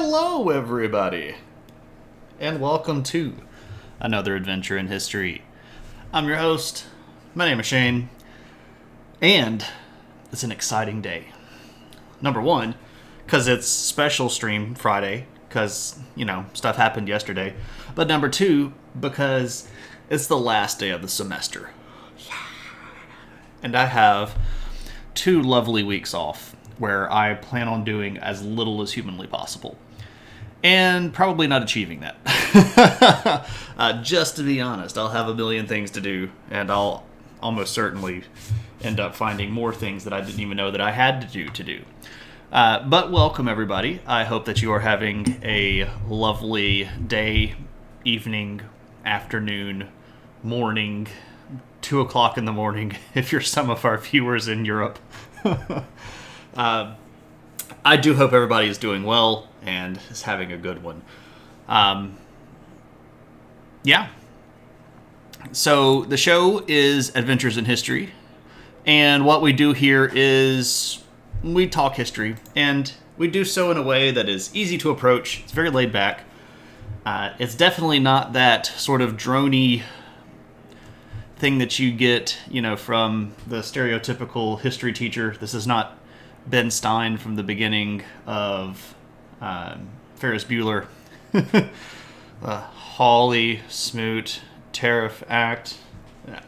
Hello, everybody, and welcome to another adventure in history. I'm your host. My name is Shane, and it's an exciting day. Number one, because it's special stream Friday, because, stuff happened yesterday. But number two, because it's the last day of the semester. And I have 2 lovely weeks off where I plan on doing as little as humanly possible. And probably not achieving that. Just to be honest, I'll have a million things to do, and I'll almost certainly end up finding more things that I didn't even know that I had to do. But welcome, everybody. I hope that you are having a lovely day, evening, afternoon, morning, 2 o'clock in the morning, if you're some of our viewers in Europe. I do hope everybody is doing well and is having a good one. So the show is Adventures in History, and what we do here is we talk history, and we do so in a way that is easy to approach. It's very laid back. It's definitely not that sort of droney thing that you get, from the stereotypical history teacher. This is not Ben Stein from the beginning of Ferris Bueller. Hawley, Smoot, Tariff Act. Yeah.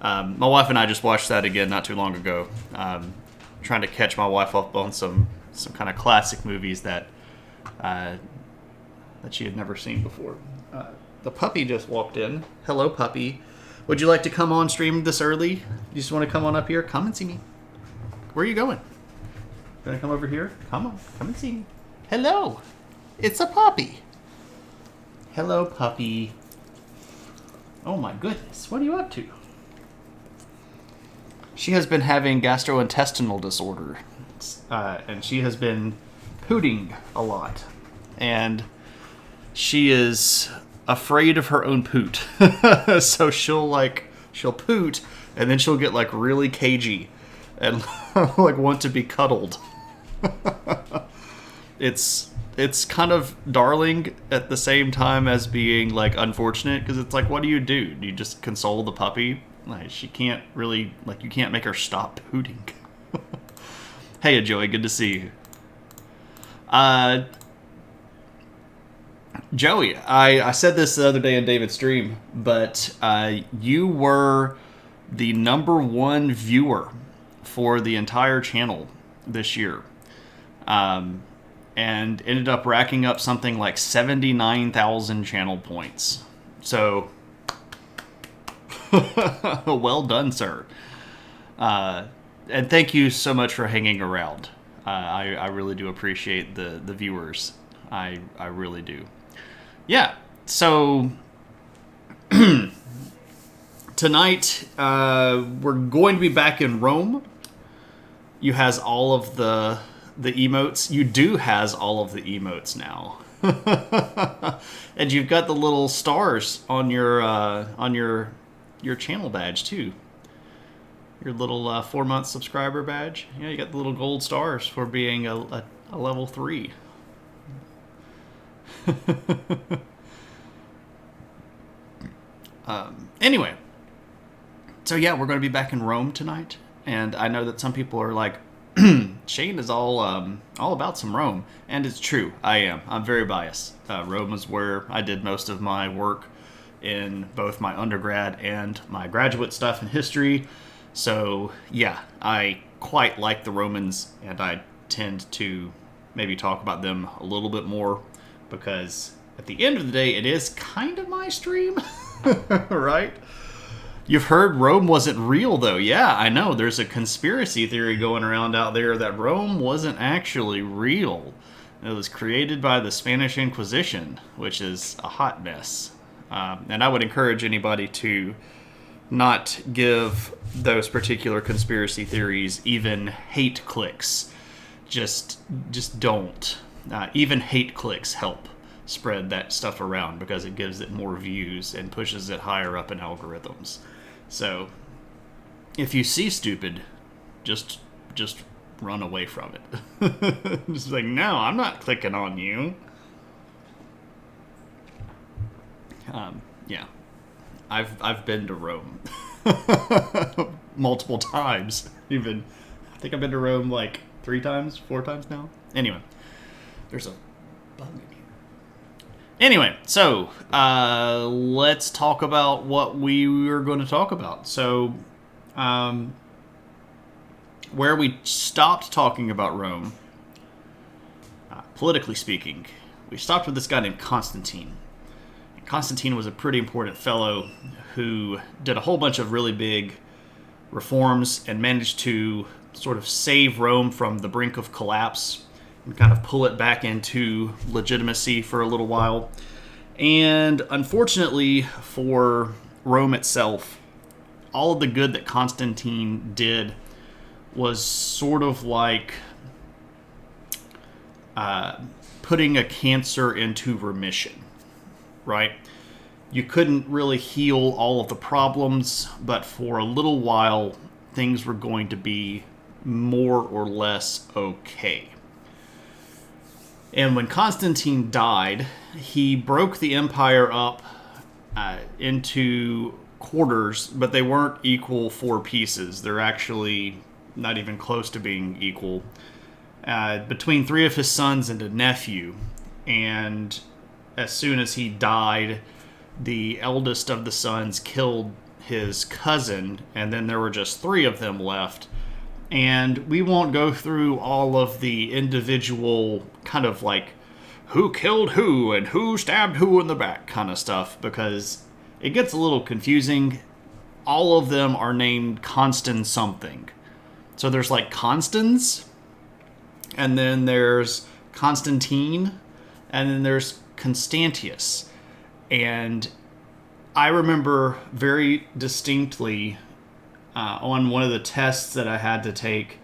My wife and I just watched that again not too long ago. Trying to catch my wife up on some kind of classic movies that she had never seen before. The puppy just walked in. Hello, puppy. Would you like to come on stream this early? You just want to come on up here? Come and see me. Where are you going? Gonna come over here? Come on, come and see me. Hello, it's a puppy. Hello, puppy. Oh my goodness, what are you up to? She has been having gastrointestinal disorder, and she has been pooting a lot, and she is afraid of her own poot. So she'll poot, and then she'll get really cagey and want to be cuddled. It's kind of darling at the same time as being unfortunate, because it's what do? You just console the puppy? She can't really, you can't make her stop pooting. Hey, Joey, good to see you. Joey, I said this the other day in David's stream, but you were the #1 viewer for the entire channel this year, and ended up racking up something like 79,000 channel points. So, well done, sir. And thank you so much for hanging around. I really do appreciate the viewers. I really do. Yeah, so tonight we're going to be back in Rome. You has all of the emotes. You do has all of the emotes now. And you've got the little stars on your channel badge too. Your little 4-month subscriber badge. Yeah, you got the little gold stars for being a level 3. Anyway, so yeah, we're going to be back in Rome tonight, and I know that some people are like, Shane is all about some Rome, and it's true. I am. I'm very biased. Rome is where I did most of my work in both my undergrad and my graduate stuff in history. So yeah, I quite like the Romans, and I tend to maybe talk about them a little bit more, because at the end of the day, it is kind of my stream, right? You've heard Rome wasn't real, though. Yeah, I know. There's a conspiracy theory going around out there that Rome wasn't actually real. It was created by the Spanish Inquisition, which is a hot mess. And I would encourage anybody to not give those particular conspiracy theories even hate clicks. Just don't. Even hate clicks help spread that stuff around, because it gives it more views and pushes it higher up in algorithms. So if you see stupid, just run away from it. Just like, no, I'm not clicking on you. Yeah. I've been to Rome. Multiple times. Even, I think I've been to Rome like 3 times, 4 times now. Anyway, there's a bug in here. Anyway, so let's talk about what we were going to talk about. So, where we stopped talking about Rome, politically speaking, we stopped with this guy named Constantine. And Constantine was a pretty important fellow who did a whole bunch of really big reforms and managed to sort of save Rome from the brink of collapse and kind of pull it back into legitimacy for a little while. And unfortunately for Rome itself, all of the good that Constantine did was sort of like putting a cancer into remission, right? You couldn't really heal all of the problems, but for a little while, things were going to be more or less okay. And when Constantine died, he broke the empire up into quarters, but they weren't equal 4 pieces. They're actually not even close to being equal. Between 3 of his sons and a nephew. And as soon as he died, the eldest of the sons killed his cousin, and then there were just 3 of them left. And we won't go through all of the individual kind of like who killed who and who stabbed who in the back kind of stuff, because it gets a little confusing. All of them are named Constant something. So there's like Constans, and then there's Constantine, and then there's Constantius. And I remember very distinctly on one of the tests that I had to take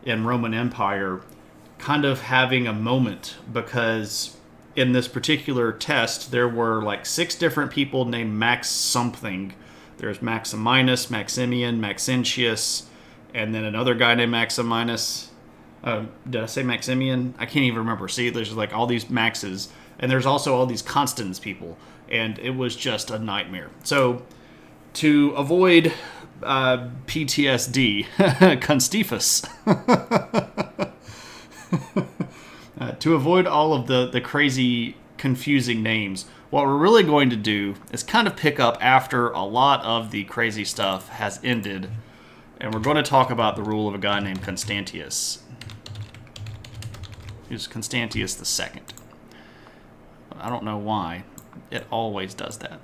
in Roman Empire, kind of having a moment, because in this particular test, there were like 6 different people named Max something. There's Maximinus, Maximian, Maxentius, and then another guy named Maximinus. Did I say Maximian? I can't even remember. See, there's like all these Maxes, and there's also all these Constans people, and it was just a nightmare. So to avoid PTSD, Constiphus. To avoid all of the crazy, confusing names, what we're really going to do is kind of pick up after a lot of the crazy stuff has ended, and we're going to talk about the rule of a guy named Constantius. Who's Constantius II. I don't know why. It always does that.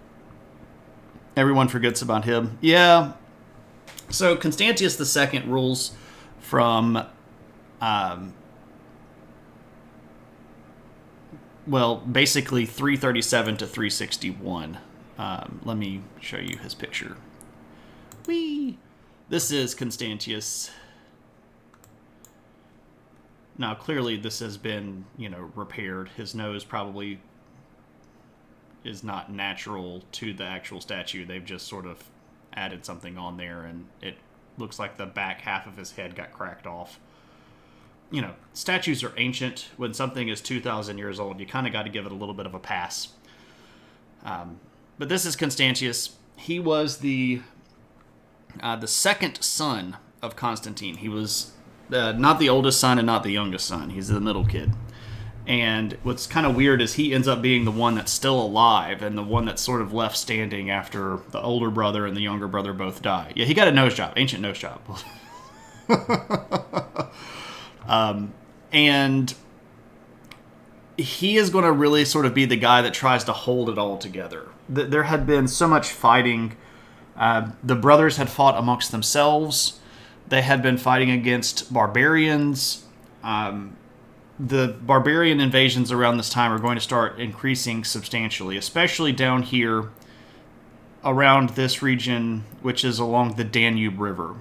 Everyone forgets about him. Yeah. So Constantius II rules from, basically 337 to 361. Let me show you his picture. Whee! This is Constantius. Now, clearly this has been, repaired. His nose probably is not natural to the actual statue. They've just sort of added something on there, and it looks like the back half of his head got cracked off. Statues are ancient. When something is 2,000 years old, you kind of got to give it a little bit of a pass. But this is Constantius. He was the second son of Constantine. He was not the oldest son and not the youngest son. He's the middle kid. And what's kind of weird is he ends up being the one that's still alive and the one that's sort of left standing after the older brother and the younger brother both die. Yeah, he got a nose job, ancient nose job. And he is going to really sort of be the guy that tries to hold it all together. There had been so much fighting. The brothers had fought amongst themselves. They had been fighting against barbarians. The barbarian invasions around this time are going to start increasing substantially, especially down here around this region, which is along the Danube River.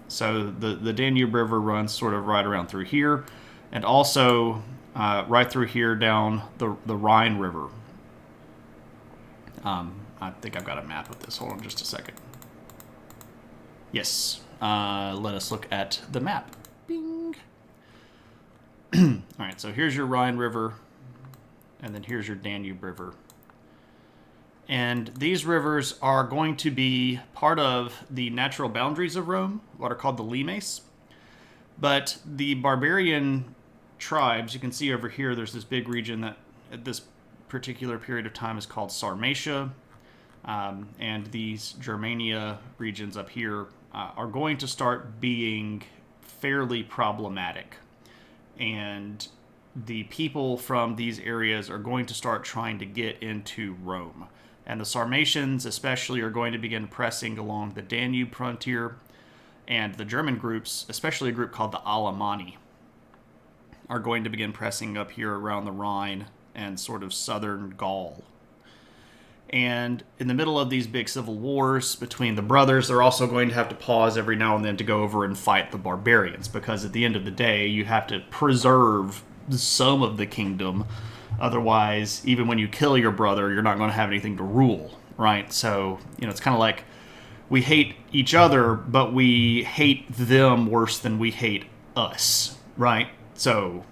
So the Danube River runs sort of right around through here, and also right through here down the Rhine River. I think I've got a map of this. Hold on just a second. Yes. Let us look at the map. Bing. All right, so here's your Rhine River, and then here's your Danube River. And these rivers are going to be part of the natural boundaries of Rome, what are called the limes. But the barbarian tribes, you can see over here, there's this big region that at this particular period of time is called Sarmatia. And these Germania regions up here are going to start being fairly problematic. And the people from these areas are going to start trying to get into Rome. And the Sarmatians especially are going to begin pressing along the Danube frontier. And the German groups, especially a group called the Alemanni, are going to begin pressing up here around the Rhine and sort of southern Gaul. And in the middle of these big civil wars between the brothers, they're also going to have to pause every now and then to go over and fight the barbarians, because at the end of the day, you have to preserve some of the kingdom. Otherwise, even when you kill your brother, you're not going to have anything to rule, right? So, it's kind of like we hate each other, but we hate them worse than we hate us, right? So,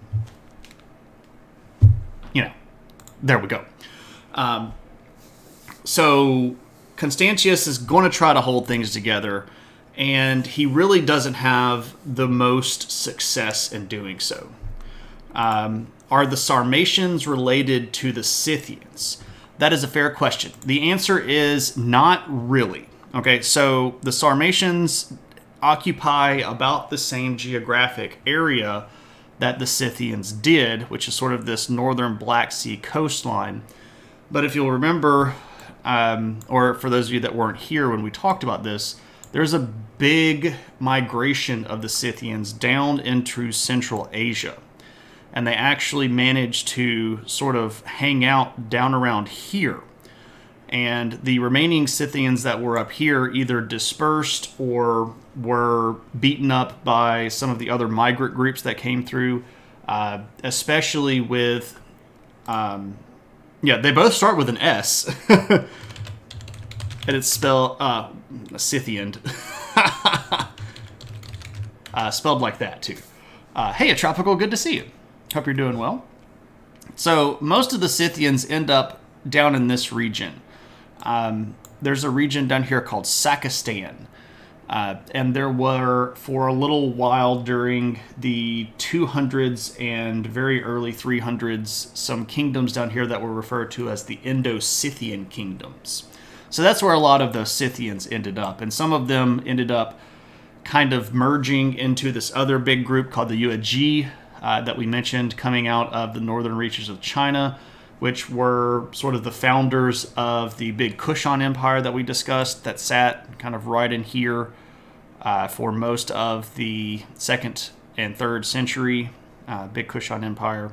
there we go. So Constantius is going to try to hold things together, and he really doesn't have the most success in doing so. Are the Sarmatians related to the Scythians? That is a fair question. The answer is not really. Okay, so the Sarmatians occupy about the same geographic area that the Scythians did, which is sort of this northern Black Sea coastline. But if you'll remember, or for those of you that weren't here when we talked about this, there's a big migration of the Scythians down into Central Asia. And they actually managed to sort of hang out down around here. And the remaining Scythians that were up here either dispersed or were beaten up by some of the other migrant groups that came through, especially with... they both start with an S. And it's spelled Scythian. Spelled like that, too. Hey, Tropical, good to see you. Hope you're doing well. So most of the Scythians end up down in this region. There's a region down here called Sakistan. And there were, for a little while during the 200s and very early 300s, some kingdoms down here that were referred to as the Indo-Scythian kingdoms. So that's where a lot of the Scythians ended up. And some of them ended up kind of merging into this other big group called the Yuezhi that we mentioned, coming out of the northern reaches of China, which were sort of the founders of the big Kushan Empire that we discussed, that sat kind of right in here for most of the 2nd and 3rd century, big Kushan Empire.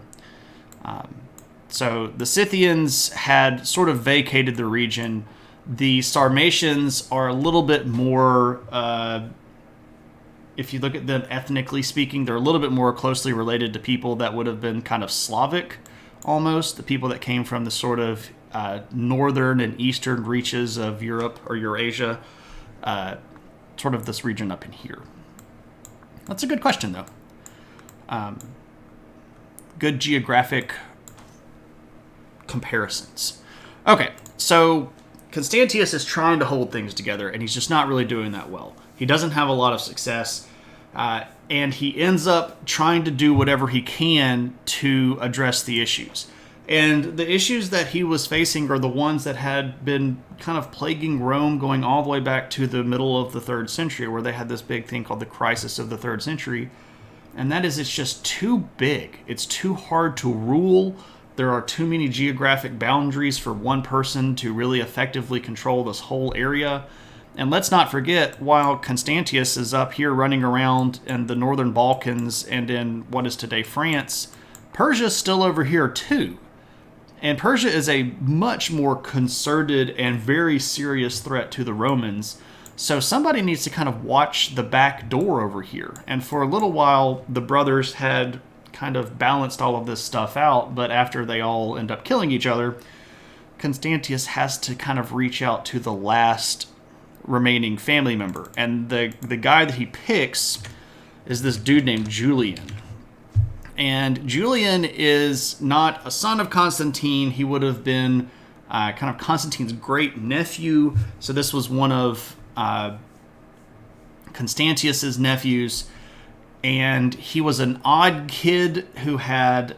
So the Scythians had sort of vacated the region. The Sarmatians are a little bit more, if you look at them ethnically speaking, they're a little bit more closely related to people that would have been kind of Slavic, almost, the people that came from the sort of northern and eastern reaches of Europe or Eurasia, sort of this region up in here. That's a good question, though. Good geographic comparisons. Okay, so Constantius is trying to hold things together, and he's just not really doing that well. He doesn't have a lot of success, and he ends up trying to do whatever he can to address the issues. And the issues that he was facing are the ones that had been kind of plaguing Rome going all the way back to the middle of the 3rd century, where they had this big thing called the crisis of the 3rd century. And that is, it's just too big. It's too hard to rule. There are too many geographic boundaries for one person to really effectively control this whole area. And let's not forget, while Constantius is up here running around in the northern Balkans and in what is today France, Persia's still over here too. And Persia is a much more concerted and very serious threat to the Romans. So somebody needs to kind of watch the back door over here. And for a little while, the brothers had kind of balanced all of this stuff out, but after they all end up killing each other, Constantius has to kind of reach out to the last remaining family member. And the guy that he picks is this dude named Julian. And Julian is not a son of Constantine. He would have been kind of Constantine's great nephew. So this was one of Constantius's nephews. And he was an odd kid who had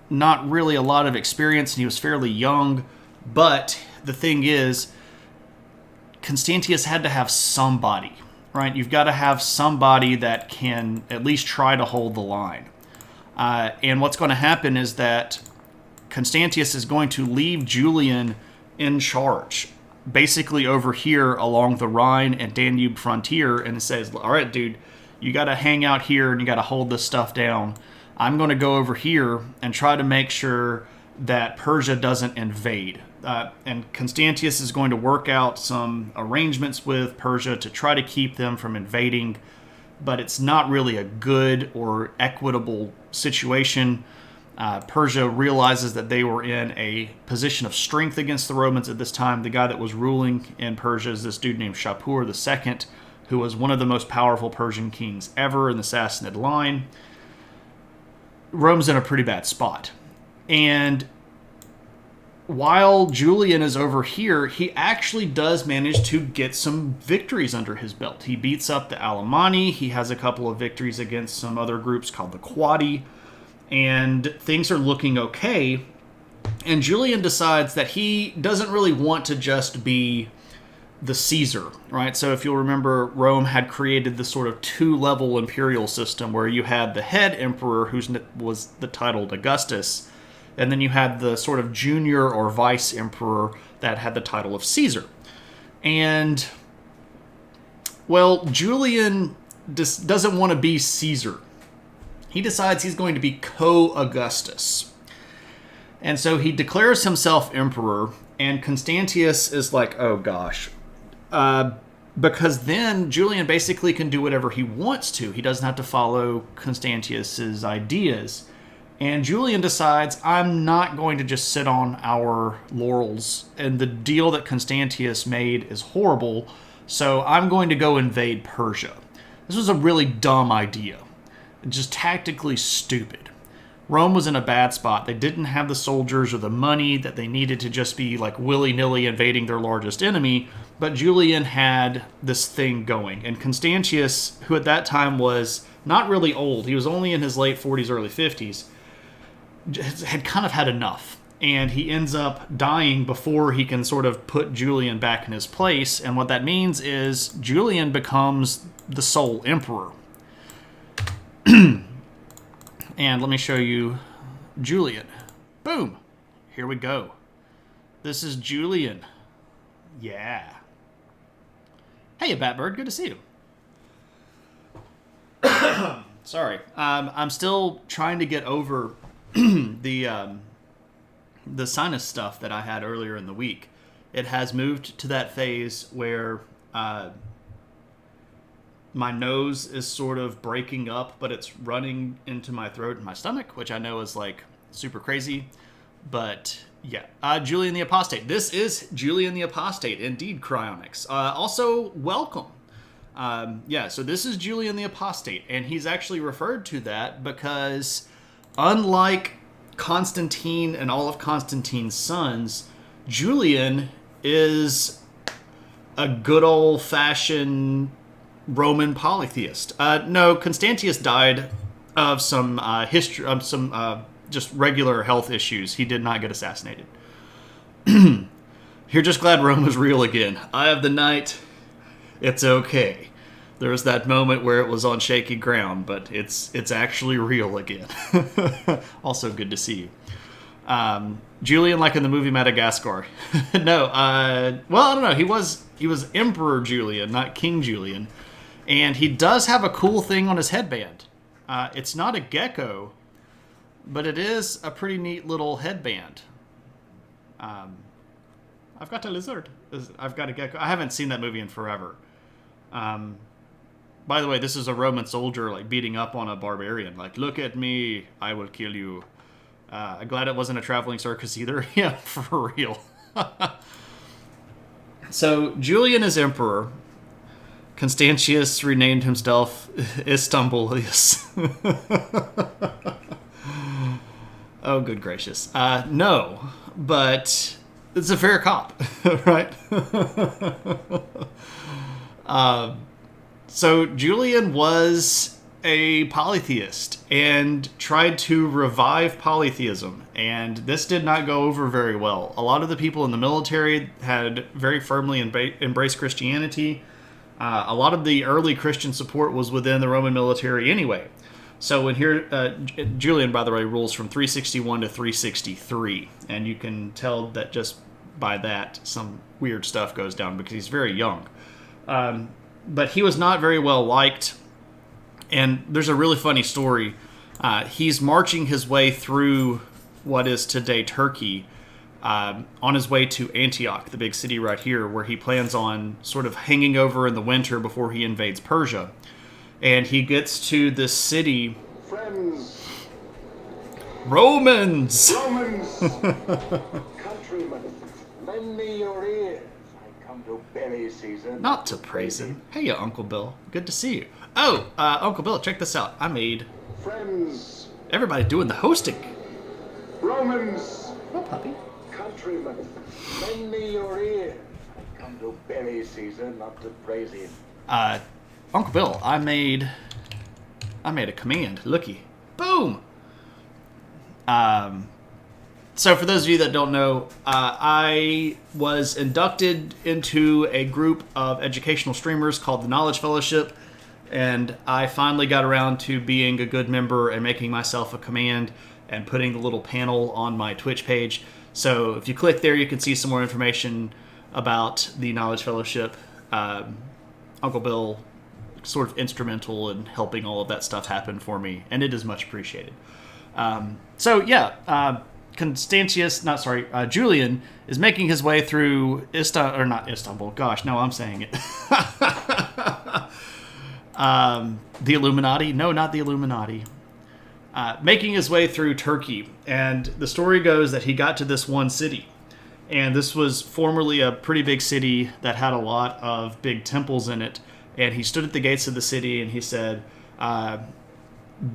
not really a lot of experience, and he was fairly young. But the thing is, Constantius had to have somebody, right? You've got to have somebody that can at least try to hold the line. And what's going to happen is that Constantius is going to leave Julian in charge, basically over here along the Rhine and Danube frontier, and it says, all right, dude, you got to hang out here and you got to hold this stuff down. I'm going to go over here and try to make sure that Persia doesn't invade. And Constantius is going to work out some arrangements with Persia to try to keep them from invading, but it's not really a good or equitable situation. Persia realizes that they were in a position of strength against the Romans at this time. The guy that was ruling in Persia is this dude named Shapur II, who was one of the most powerful Persian kings ever in the Sassanid line. Rome's in a pretty bad spot. And while Julian is over here, he actually does manage to get some victories under his belt. He beats up the Alemanni. He has a couple of victories against some other groups called the Quadi. And things are looking okay. And Julian decides that he doesn't really want to just be the Caesar, right? So if you'll remember, Rome had created this sort of two-level imperial system where you had the head emperor, who was the titled Augustus, and then you had the sort of junior or vice emperor that had the title of Caesar. And, well, Julian doesn't want to be Caesar. He decides he's going to be co-Augustus. And so he declares himself emperor, and Constantius is like, oh gosh. Because then Julian basically can do whatever he wants to. He doesn't have to follow Constantius's ideas. And Julian decides, I'm not going to just sit on our laurels, and the deal that Constantius made is horrible, so I'm going to go invade Persia. This was a really dumb idea. Just tactically stupid. Rome was in a bad spot. They didn't have the soldiers or the money that they needed to just be like willy-nilly invading their largest enemy, but Julian had this thing going. And Constantius, who at that time was not really old, he was only in his late 40s, early 50s, had kind of had enough. And he ends up dying before he can sort of put Julian back in his place. And what that means is Julian becomes the sole emperor. And let me show you Julian. Boom. Here we go. This is Julian. Yeah. Hey, Batbird. Good to see you. Sorry. I'm still trying to get over the sinus stuff that I had earlier in the week. It has moved to that phase where my nose is sort of breaking up, but it's running into my throat and my stomach, which I know is like super crazy. But yeah, Julian the Apostate. This is Julian the Apostate, indeed, Cryonics. Also, welcome. So this is Julian the Apostate, and he's actually referred to that because unlike Constantine and all of Constantine's sons, Julian is a good old-fashioned Roman polytheist. No, Constantius died of some just regular health issues. He did not get assassinated. You're just glad Rome was real again. Eye of the night. It's okay. There was that moment where it was on shaky ground, but it's actually real again. Also good to see you. Julian, like in the movie Madagascar. No, well, I don't know. He was Emperor Julian, not King Julian. And he does have a cool thing on his headband. It's not a gecko, but it is a pretty neat little headband. I've got a lizard. I've got a gecko. I haven't seen that movie in forever. By the way, this is a Roman soldier like beating up on a barbarian. Like, look at me, I will kill you. I'm glad it wasn't a traveling circus either. Yeah, for real. So Julian is emperor. Constantius renamed himself Istanbulius. Oh, good gracious. No, but it's a fair cop, right? So Julian was a polytheist and tried to revive polytheism, and this did not go over very well. A lot of the people in the military had very firmly embraced Christianity. A lot of the early Christian support was within the Roman military anyway. So when here, Julian, by the way, rules from 361 to 363, and you can tell that just by that some weird stuff goes down because he's very young. But he was not very well liked, and there's a really funny story. He's marching his way through what is today Turkey, on his way to Antioch, the big city right here, where he plans on sort of hanging over in the winter before he invades Persia. And he gets to this city. Friends. Romans! Countrymen, lend me your ears. I come to berry season. Not to praise him. Hey, Uncle Bill. Good to see you. Oh, Uncle Bill, check this out. I made... Friends. Everybody doing the hosting. Romans. Oh, puppy. Countrymen, lend me your ears. I come to berry season, not to praise him. Uncle Bill, I made a command. Looky. Boom! So for those of you that don't know, I was inducted into a group of educational streamers called the Knowledge Fellowship, and I finally got around to being a good member and making myself a command and putting the little panel on my Twitch page. So if you click there, you can see some more information about the Knowledge Fellowship. Uncle Bill sort of instrumental in helping all of that stuff happen for me, and it is much appreciated. Julian is making his way through not Istanbul. Gosh, now I'm saying it. The Illuminati? No, not the Illuminati. Making his way through Turkey, and the story goes that he got to this one city, and this was formerly a pretty big city that had a lot of big temples in it. And he stood at the gates of the city and he said,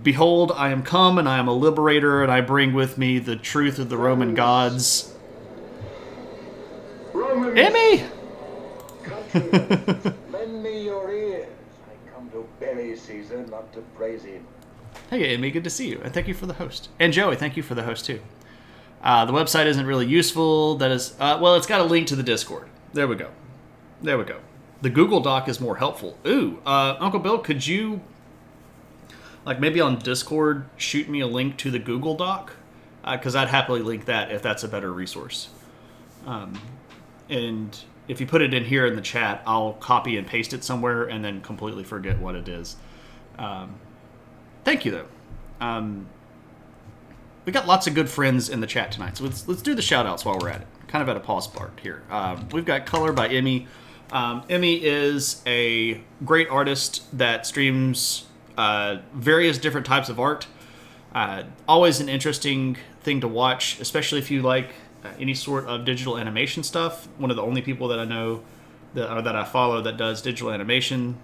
"Behold, I am come, and I am a liberator, and I bring with me the truth of the Roman gods." Romans. Emmy! Countrymen, lend me your ears. I come to berry season, not to praise him. Hey, Emmy, good to see you. And thank you for the host. And Joey, thank you for the host, too. The website isn't really useful. That is, it's got a link to the Discord. There we go. The Google Doc is more helpful. Ooh, Uncle Bill, could you, maybe on Discord, shoot me a link to the Google Doc? Because I'd happily link that if that's a better resource. And if you put it in here in the chat, I'll copy and paste it somewhere and then completely forget what it is. Thank you, though. We got lots of good friends in the chat tonight, so let's do the shout-outs while we're at it. Kind of at a pause part here. We've got Color by Emmy. Emmy is a great artist that streams various different types of art. Always an interesting thing to watch, especially if you like any sort of digital animation stuff. One of the only people that I know that I follow that does digital animation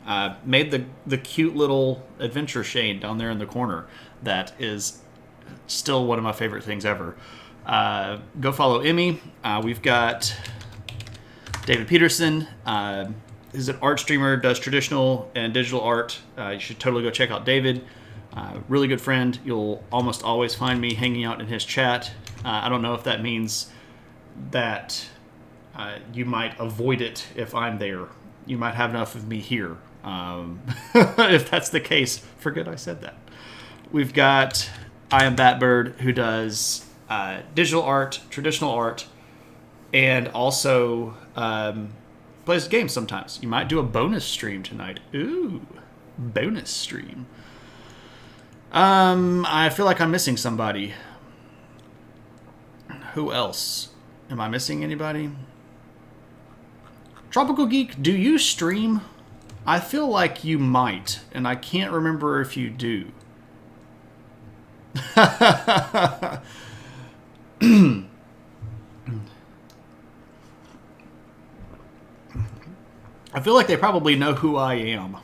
made the cute little adventure shade down there in the corner that is still one of my favorite things ever. Go follow Emmy. We've got David Peterson is an art streamer, does traditional and digital art. You should totally go check out David. Really good friend. You'll almost always find me hanging out in his chat. I don't know if that means that you might avoid it if I'm there. You might have enough of me here. If that's the case, forget I said that. We've got I Am Batbird, who does digital art, traditional art, and also plays games sometimes. You might do a bonus stream tonight. Ooh, bonus stream. I feel like I'm missing somebody. Who else? Am I missing anybody? Tropical Geek, do you stream? I feel like you might, and I can't remember if you do. I feel like they probably know who I am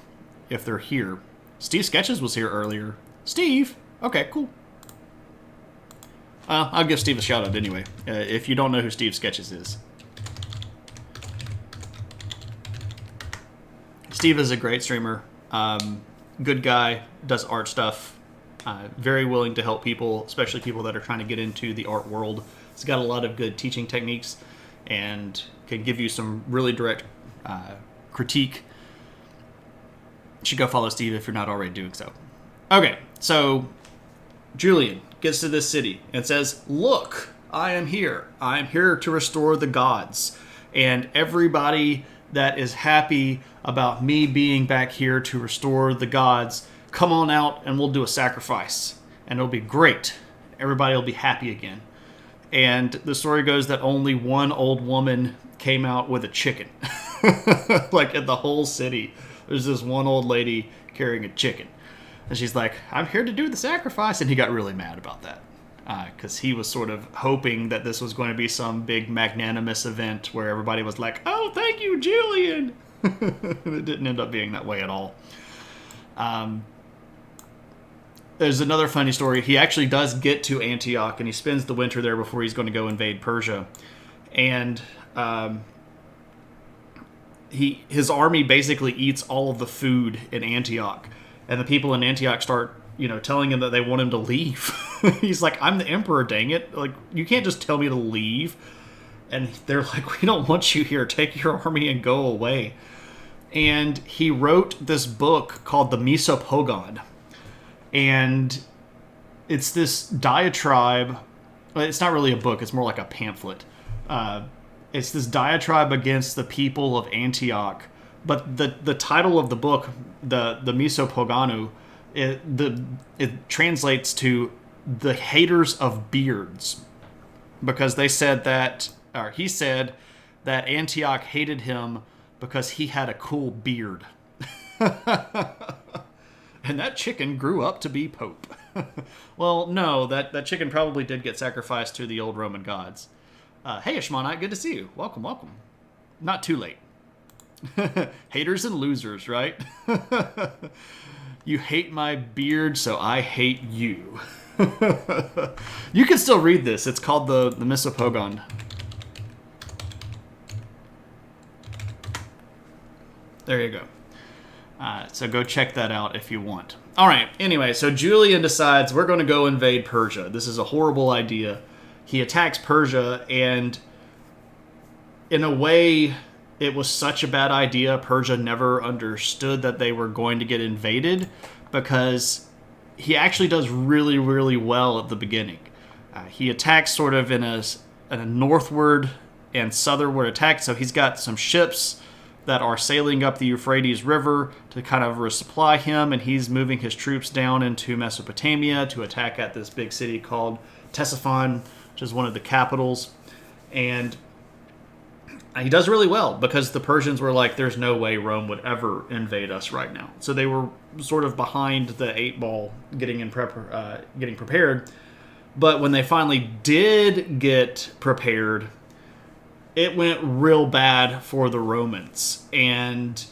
if they're here. Steve Sketches was here earlier. Steve? Okay, cool. I'll give Steve a shout out anyway, if you don't know who Steve Sketches is. Steve is a great streamer. Good guy, does art stuff. Very willing to help people, especially people that are trying to get into the art world. He's got a lot of good teaching techniques and can give you some really direct critique. You should go follow Steve if you're not already doing so. Okay, so Julian gets to this city and says, "Look, I am here. I am here to restore the gods. And everybody that is happy about me being back here to restore the gods, come on out and we'll do a sacrifice. And it'll be great. Everybody will be happy again." And the story goes that only one old woman came out with a chicken. Like in the whole city, there's this one old lady carrying a chicken. And she's like, "I'm here to do the sacrifice." And he got really mad about that. Because he was sort of hoping that this was going to be some big magnanimous event where everybody was like, "Oh, thank you, Julian." It didn't end up being that way at all. There's another funny story. He actually does get to Antioch, and he spends the winter there before he's going to go invade Persia. And his army basically eats all of the food in Antioch. And the people in Antioch start, telling him that they want him to leave. He's like, "I'm the emperor, dang it. Like, you can't just tell me to leave." And they're like, "We don't want you here. Take your army and go away." And he wrote this book called the Misopogon. And it's this diatribe. It's not really a book. It's more like a pamphlet. It's this diatribe against the people of Antioch. But the title of the book, the Misopoganu, it translates to the haters of beards, because they said that, or he said that Antioch hated him because he had a cool beard. And that chicken grew up to be Pope. Well, no, that chicken probably did get sacrificed to the old Roman gods. Hey, Ashmonite, good to see you. Welcome, welcome. Not too late. Haters and losers, right? You hate my beard, so I hate you. You can still read this. It's called the Misopogon. There you go. So go check that out if you want. All right. Anyway, so Julian decides we're going to go invade Persia. This is a horrible idea. He attacks Persia, and in a way, it was such a bad idea. Persia never understood that they were going to get invaded, because he actually does really, really well at the beginning. He attacks sort of in a northward and southernward attack. So he's got some ships that are sailing up the Euphrates River to kind of resupply him, and he's moving his troops down into Mesopotamia to attack at this big city called Ctesiphon, which is one of the capitals. And he does really well, because the Persians were like, "There's no way Rome would ever invade us right now." So they were sort of behind the 8 ball, getting prepared. But when they finally did get prepared, it went real bad for the Romans. And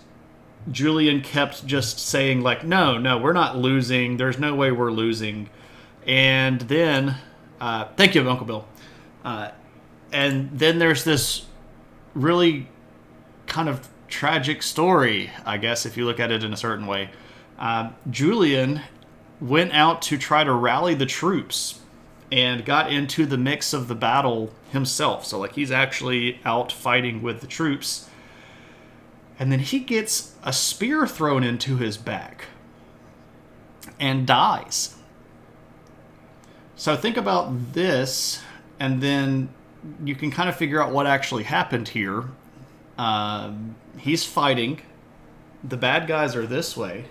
Julian kept just saying, like, no, we're not losing. There's no way we're losing. And then, thank you, Uncle Bill. And then there's this really kind of tragic story, I guess, if you look at it in a certain way. Julian went out to try to rally the troops and got into the mix of the battle himself. So, like, he's actually out fighting with the troops. And then he gets a spear thrown into his back and dies. So think about this, and then you can kind of figure out what actually happened here. He's fighting. The bad guys are this way.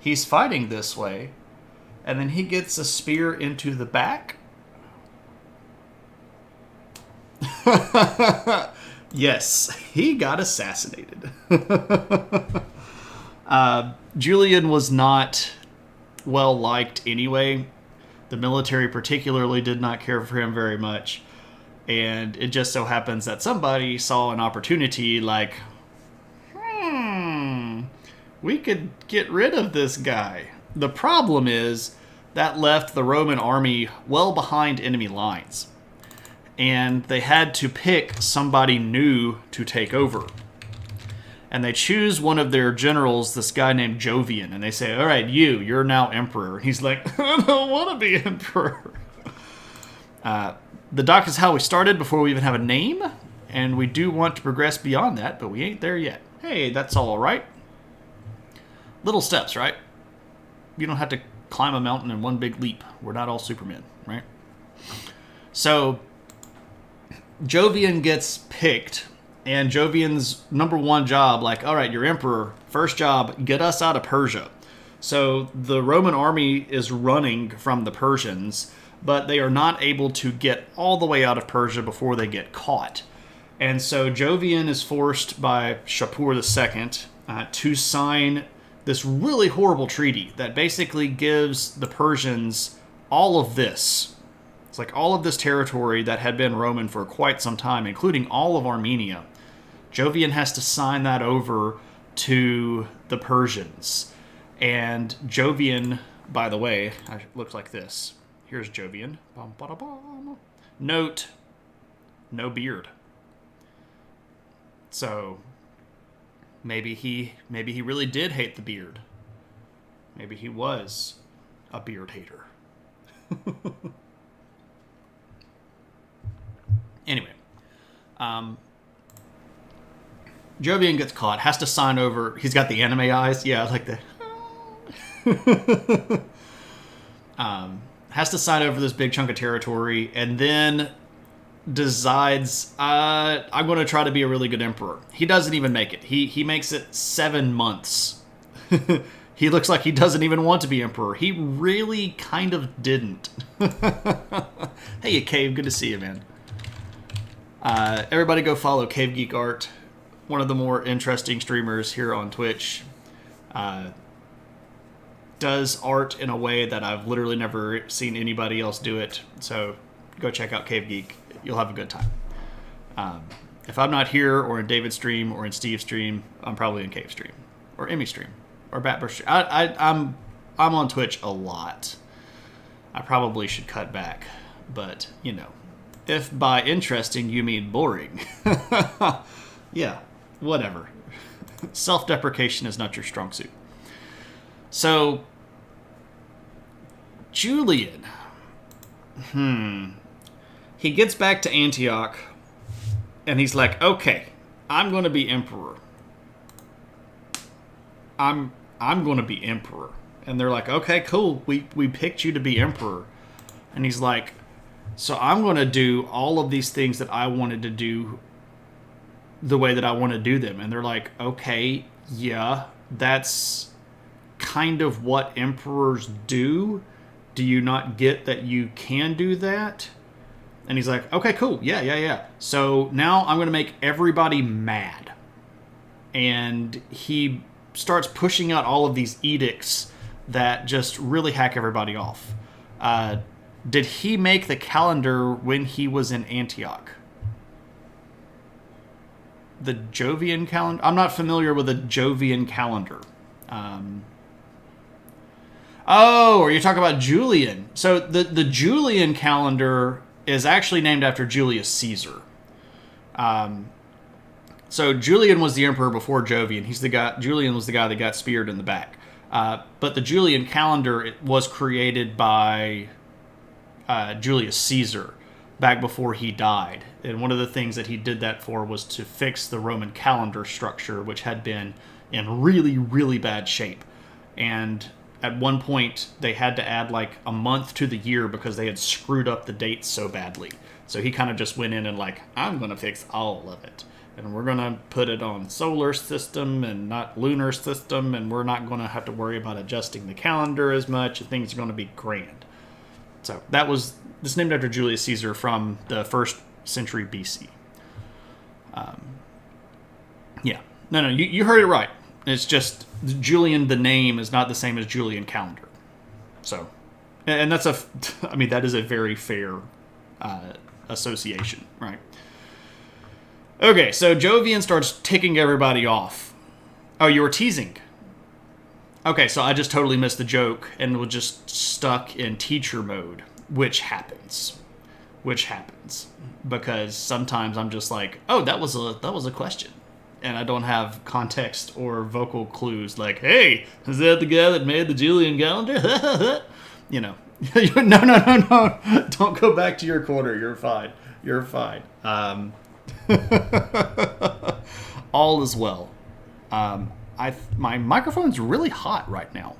He's fighting this way. And then he gets a spear into the back. Yes, he got assassinated. Julian was not well liked anyway. The military particularly did not care for him very much. And it just so happens that somebody saw an opportunity, like, we could get rid of this guy. The problem is that left the Roman army well behind enemy lines. And they had to pick somebody new to take over. And they choose one of their generals, this guy named Jovian, and they say, all right, you're now emperor. And he's like, I don't want to be emperor. The doc is how we started before we even have a name, and we do want to progress beyond that, but we ain't there yet. Hey, that's all right. Little steps, right? You don't have to climb a mountain in one big leap. We're not all Supermen, right? So, Jovian gets picked, and Jovian's number one job, like, all right, you're emperor, first job, get us out of Persia. So the Roman army is running from the Persians, but they are not able to get all the way out of Persia before they get caught. And so Jovian is forced by Shapur II to sign this really horrible treaty that basically gives the Persians all of this. It's like all of this territory that had been Roman for quite some time, including all of Armenia. Jovian has to sign that over to the Persians. And Jovian, by the way, looks like this. Here's Jovian. Note, no beard. So maybe he really did hate the beard. Maybe he was a beard hater. Anyway, Jovian gets caught, has to sign over. He's got the anime eyes. Yeah, I like that. Has to sign over this big chunk of territory, and then decides, I'm going to try to be a really good emperor. He doesn't even make it. He makes it 7 months. He looks like he doesn't even want to be emperor. He really kind of didn't. Hey, Cave, good to see you, man. Everybody go follow Cave Geek Art, one of the more interesting streamers here on Twitch. Does art in a way that I've literally never seen anybody else do it. So go check out Cave Geek. You'll have a good time. If I'm not here or in David's stream or in Steve's stream, I'm probably in Cave stream or Emmy stream or Batburst stream. I'm on Twitch a lot. I probably should cut back, but you know, if by interesting you mean boring, yeah, whatever. Self-deprecation is not your strong suit. So, Julian, he gets back to Antioch, and he's like, okay, I'm going to be emperor. I'm going to be emperor. And they're like, okay, cool, we picked you to be emperor. And he's like, so I'm going to do all of these things that I wanted to do the way that I want to do them. And they're like, okay, yeah, that's kind of what emperors do. Do you not get that you can do that? And he's like, okay, cool. Yeah. So now I'm going to make everybody mad. And he starts pushing out all of these edicts that just really hack everybody off. Did he make the calendar when he was in Antioch? The Jovian calendar? I'm not familiar with the Jovian calendar. Oh, are you talking about Julian? So the Julian calendar is actually named after Julius Caesar. So Julian was the emperor before Jovian. Julian was the guy that got speared in the back. But the Julian calendar was created by Julius Caesar back before he died. And one of the things that he did that for was to fix the Roman calendar structure, which had been in really, really bad shape. And at one point, they had to add like a month to the year because they had screwed up the dates so badly. So he kind of just went in and like, I'm going to fix all of it. And we're going to put it on solar system and not lunar system. And we're not going to have to worry about adjusting the calendar as much. And things are going to be grand. So this named after Julius Caesar from the 1st century BC. Yeah. No, you heard it right. It's just Julian, the name, is not the same as Julian calendar. So, and that is a very fair association, right? Okay, so Jovian starts ticking everybody off. Oh, you were teasing. Okay, so I just totally missed the joke and was just stuck in teacher mode, which happens. Because sometimes I'm just like, oh, that was a question, and I don't have context or vocal clues. Like, hey, is that the guy that made the Julian calendar? You know, no, don't go back to your corner. You're fine. All is well. My microphone's really hot right now.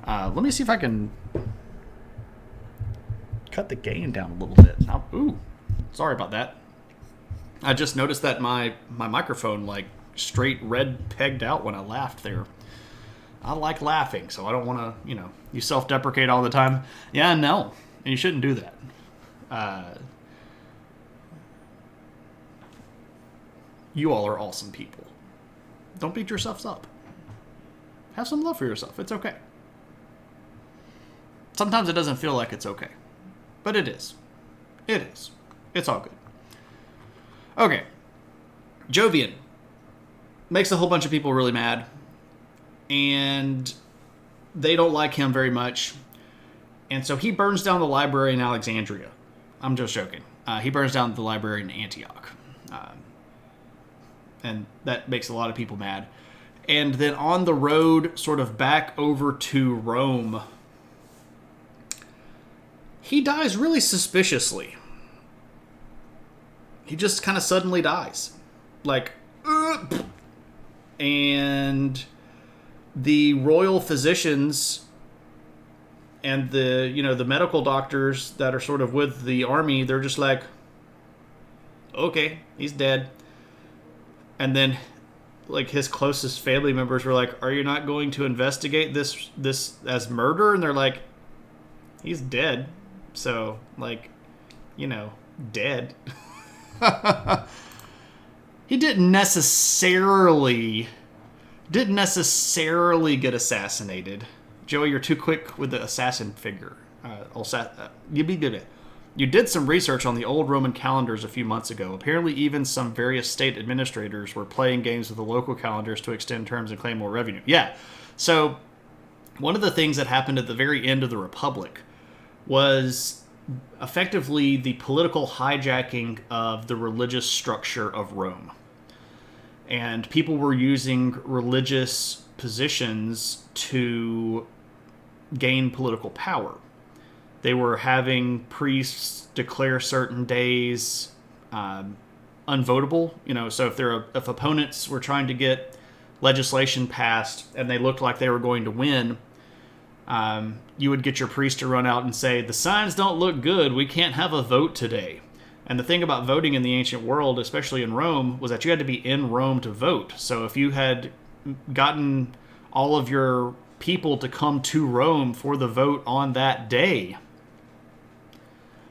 Let me see if I can cut the gain down a little bit. Ooh, sorry about that. I just noticed that my microphone like straight red pegged out when I laughed there. I like laughing, so I don't want to, you self-deprecate all the time. Yeah, no, and you shouldn't do that. You all are awesome people. Don't beat yourselves up. Have some love for yourself. It's okay. Sometimes it doesn't feel like it's okay. But it is. It is. It's all good. Okay. Jovian makes a whole bunch of people really mad. And they don't like him very much. And so he burns down the library in Alexandria. I'm just joking. He burns down the library in Antioch. And that makes a lot of people mad. And then on the road, sort of back over to Rome, he dies really suspiciously. He just kind of suddenly dies. Like, and the royal physicians and the medical doctors that are sort of with the army, they're just like, okay, he's dead. And then, like, his closest family members were like, are you not going to investigate this as murder? And they're like, he's dead. So, like, dead. He didn't necessarily get assassinated. Joey, you're too quick with the assassin figure. You did some research on the old Roman calendars a few months ago. Apparently, even some various state administrators were playing games with the local calendars to extend terms and claim more revenue. Yeah. So, one of the things that happened at the very end of the Republic was effectively the political hijacking of the religious structure of Rome. And people were using religious positions to gain political power. They were having priests declare certain days unvotable. So if opponents were trying to get legislation passed and they looked like they were going to win, you would get your priest to run out and say, the signs don't look good, we can't have a vote today. And the thing about voting in the ancient world, especially in Rome, was that you had to be in Rome to vote. So if you had gotten all of your people to come to Rome for the vote on that day,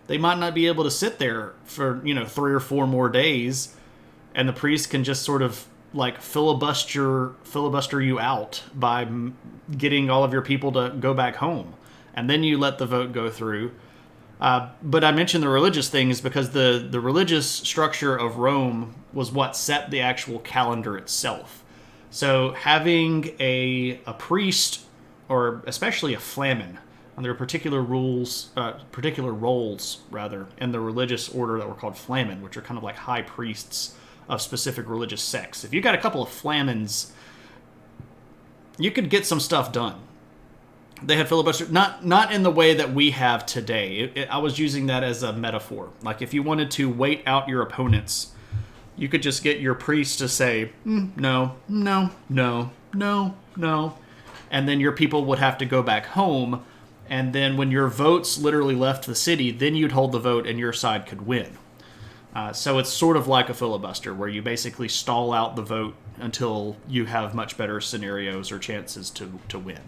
they might not be able to sit there for, 3 or 4 more days, and the priest can just sort of like filibuster you out by getting all of your people to go back home. And then you let the vote go through. But I mentioned the religious things because the religious structure of Rome was what set the actual calendar itself. So having a priest, or especially a flamen, and there are particular roles in the religious order that were called flamen, which are kind of like high priests of specific religious sects. If you got a couple of flamens, you could get some stuff done. They had filibuster, not in the way that we have today. I was using that as a metaphor. Like if you wanted to wait out your opponents, you could just get your priest to say, no, and then your people would have to go back home. And then when your votes literally left the city, then you'd hold the vote and your side could win. So it's sort of like a filibuster where you basically stall out the vote until you have much better scenarios or chances to win.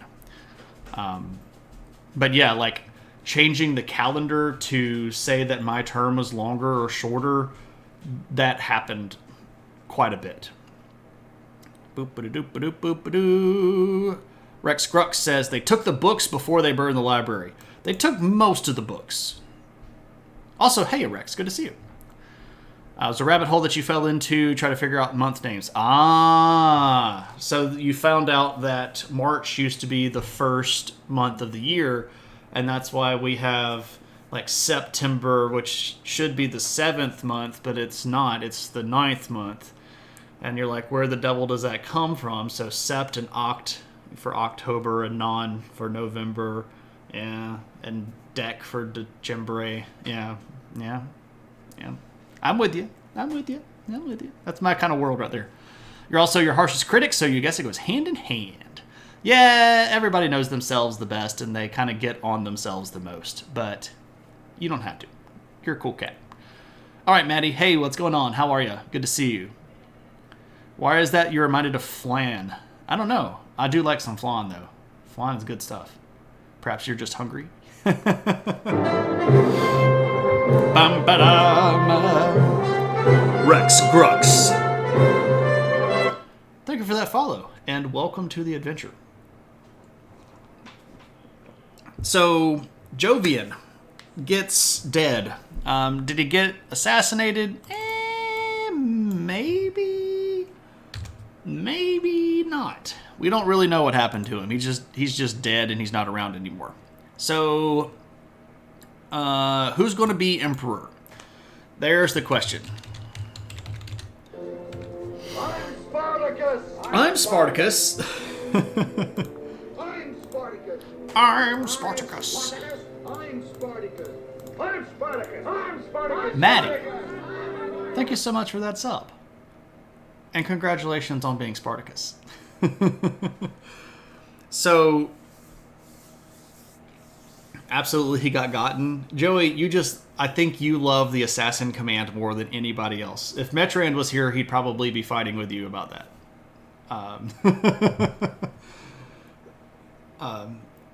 But yeah, like changing the calendar to say that my term was longer or shorter, that happened quite a bit. Boop-a-doop-a-doop-boop-a-doo. Rex Grux says they took the books before they burned the library. They took most of the books. Also, hey Rex, good to see you. It was a rabbit hole that you fell into, try to figure out month names. Ah, so you found out that March used to be the first month of the year, and that's why we have like September, which should be the 7th month, but it's not. It's the 9th month. And you're like, where the devil does that come from? So Sept and Oct for October, and Non for November, yeah, and Dec for December, yeah. I'm with you. That's my kind of world right there. You're also your harshest critic, so you guess it goes hand in hand. Yeah, everybody knows themselves the best, and they kind of get on themselves the most, but you don't have to. You're a cool cat. All right, Maddie. Hey, what's going on? How are you? Good to see you. Why is that you're reminded of flan? I don't know. I do like some flan, though. Flan is good stuff. Perhaps you're just hungry. Bum, ba-dum. Rex Grux. Thank you for that follow, and welcome to the adventure. So, Jovian gets dead. Did he get assassinated? Maybe not. We don't really know what happened to him. He's just dead, and he's not around anymore. So, who's going to be emperor? There's the question. I'm Spartacus. I'm Spartacus. I'm Spartacus. I'm Spartacus. I'm Spartacus. I'm Spartacus. Maddie, thank you so much for that sub. And congratulations on being Spartacus. So, absolutely he got gotten. Joey, I think you love the Assassin Command more than anybody else. If Metrand was here, he'd probably be fighting with you about that.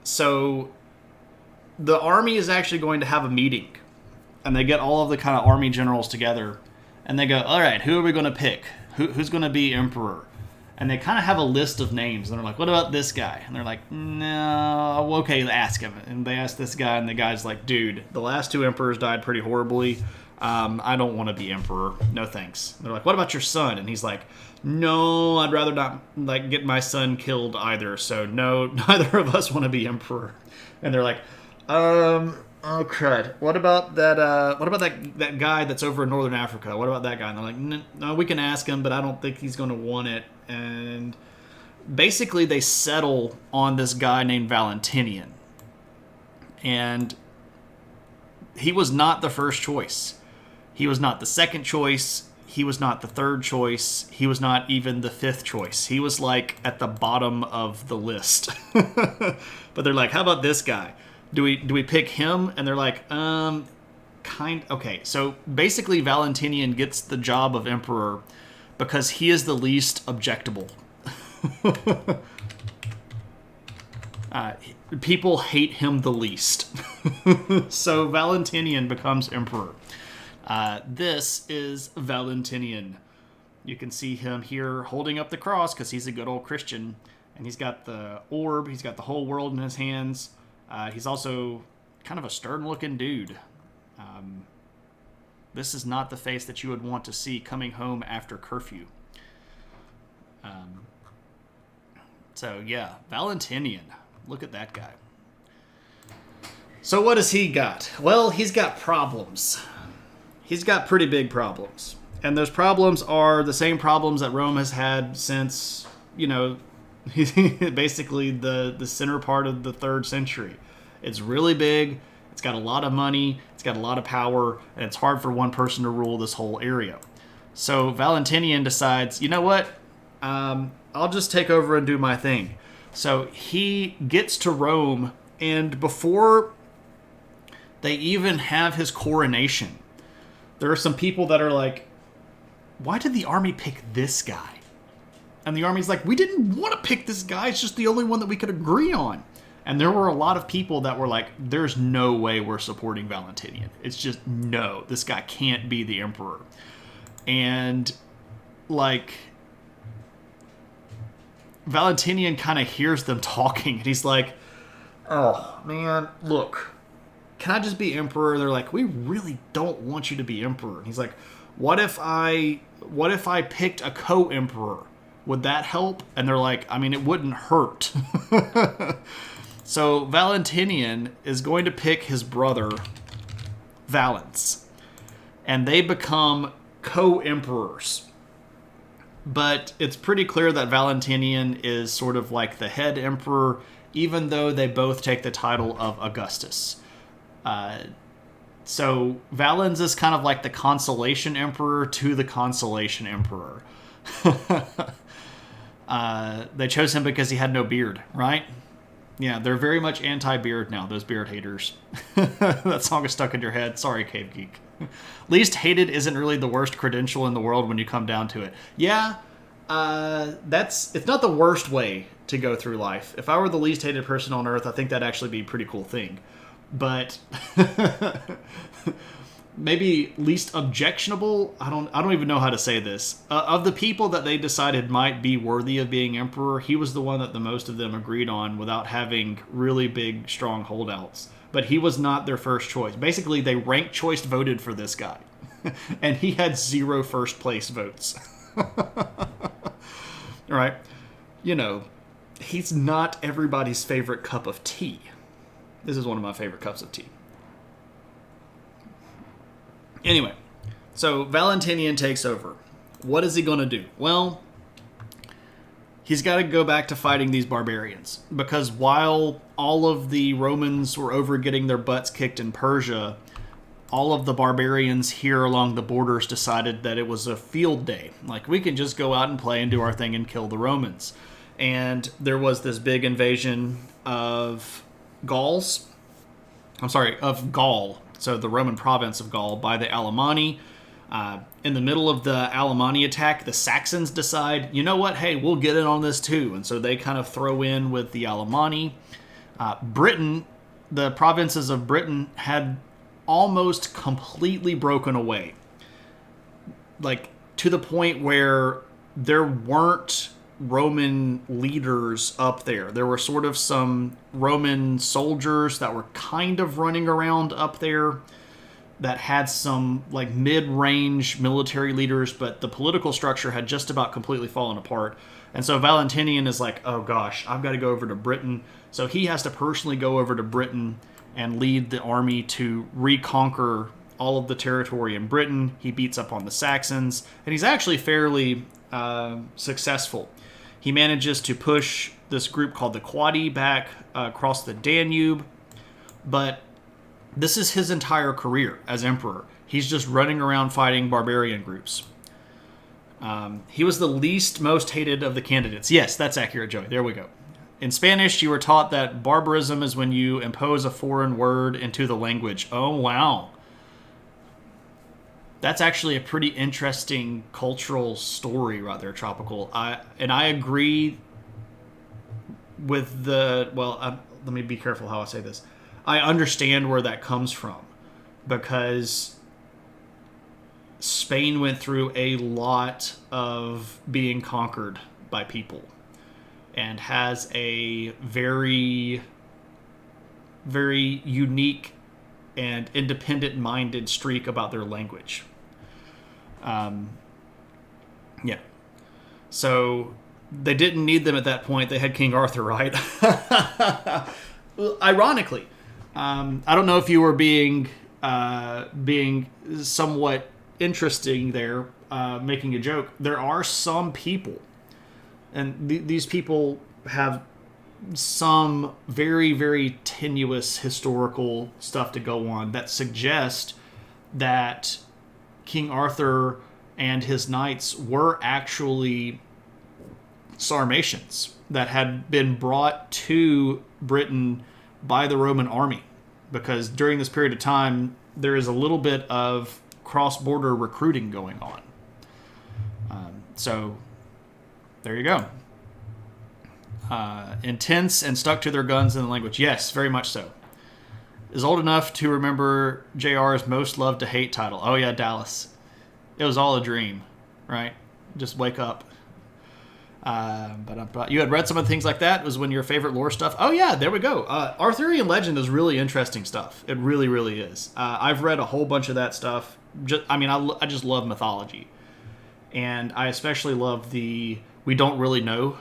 So, the army is actually going to have a meeting. And they get all of the kind of army generals together. And they go, all right, who are we going to pick? Who's going to be emperor? And they kind of have a list of names. And they're like, what about this guy? And they're like, no, okay, ask him. And they ask this guy, and the guy's like, dude, the last 2 emperors died pretty horribly. I don't want to be emperor. No thanks. And they're like, what about your son? And he's like, no, I'd rather not get my son killed either. So no, neither of us want to be emperor. And they're like, oh crud. What about that guy that's over in Northern Africa? What about that guy? And they're like, no, we can ask him, but I don't think he's going to want it. And basically they settle on this guy named Valentinian. And he was not the first choice. He was not the second choice. He was not the third choice. He was not even the 5th choice. He was like at the bottom of the list. But they're like, how about this guy? Do we pick him? And they're like, okay. So basically Valentinian gets the job of emperor because he is the least objectable. People hate him the least. So Valentinian becomes emperor. This is Valentinian. You can see him here holding up the cross because he's a good old Christian. And he's got the orb. He's got the whole world in his hands. He's also kind of a stern-looking dude. This is not the face that you would want to see coming home after curfew. So, yeah, Valentinian. Look at that guy. So what has he got? Well, he's got problems. He's got pretty big problems. And those problems are the same problems that Rome has had since, basically the center part of the 3rd century. It's really big. It's got a lot of money. It's got a lot of power. And it's hard for one person to rule this whole area. So Valentinian decides, you know what? I'll just take over and do my thing. So he gets to Rome, and before they even have his coronation, there are some people that are like, why did the army pick this guy? And the army's like, we didn't want to pick this guy. It's just the only one that we could agree on. And there were a lot of people that were like, there's no way we're supporting Valentinian. It's just, no, this guy can't be the emperor. And, Valentinian kind of hears them talking, and he's like, oh, man, look, can I just be emperor? They're like, we really don't want you to be emperor. And he's like, what if I picked a co-emperor? Would that help? And they're like, I mean, it wouldn't hurt. So Valentinian is going to pick his brother, Valens. And they become co-emperors. But it's pretty clear that Valentinian is sort of like the head emperor, even though they both take the title of Augustus. So Valens is kind of like the consolation emperor to the consolation emperor. They chose him because he had no beard, right? Yeah, they're very much anti-beard now, those beard haters. That song is stuck in your head. Sorry, Cave Geek. Least hated isn't really the worst credential in the world when you come down to it. Yeah, it's not the worst way to go through life. If I were the least hated person on earth, I think that'd actually be a pretty cool thing. But maybe least objectionable. I don't even know how to say this. Of the people that they decided might be worthy of being emperor, he was the one that the most of them agreed on without having really big, strong holdouts. But he was not their first choice. Basically, they ranked choice voted for this guy, and he had 0 first place votes. All right, he's not everybody's favorite cup of tea. This is one of my favorite cups of tea. Anyway, so Valentinian takes over. What is he going to do? Well, he's got to go back to fighting these barbarians. Because while all of the Romans were over getting their butts kicked in Persia, all of the barbarians here along the borders decided that it was a field day. Like, we can just go out and play and do our thing and kill the Romans. And there was this big invasion of Gaul. So the Roman province of Gaul by the Alemanni. In the middle of the Alemanni attack, the Saxons decide, you know what, hey, we'll get in on this too. And so they kind of throw in with the Alemanni. Britain, the provinces of Britain had almost completely broken away. Like, to the point where there weren't Roman leaders up there. There were sort of some Roman soldiers that were kind of running around up there that had some like mid-range military leaders, but the political structure had just about completely fallen apart. And so Valentinian is like, oh gosh, I've got to go over to Britain. So he has to personally go over to Britain and lead the army to reconquer all of the territory in Britain. He beats up on the Saxons, and he's actually fairly successful. He manages to push this group called the Quadi back across the Danube, but this is his entire career as emperor. He's just running around fighting barbarian groups. He was the least most hated of the candidates. Yes, that's accurate, Joey. There we go. In Spanish, you were taught that barbarism is when you impose a foreign word into the language. Oh, wow. That's actually a pretty interesting cultural story right there, Tropical. I agree with let me be careful how I say this. I understand where that comes from, because Spain went through a lot of being conquered by people and has a very, very unique and independent-minded streak about their language. Yeah. So they didn't need them at that point. They had King Arthur, right? Ironically, I don't know if you were being somewhat interesting there, making a joke. There are some people, and these people have some very, very tenuous historical stuff to go on that suggest that King Arthur and his knights were actually Sarmatians that had been brought to Britain by the Roman army, because during this period of time there is a little bit of cross-border recruiting going on. So there you go. Intense and stuck to their guns in the language. Yes, very much so. Is old enough to remember JR's most loved to hate title. Oh yeah, Dallas. It was all a dream, right? Just wake up. But you had read some of the things like that. It was when your favorite lore stuff. Oh yeah, there we go. Arthurian legend is really interesting stuff. It really, really is. I've read a whole bunch of that stuff. I just love mythology, and I especially love we don't really know,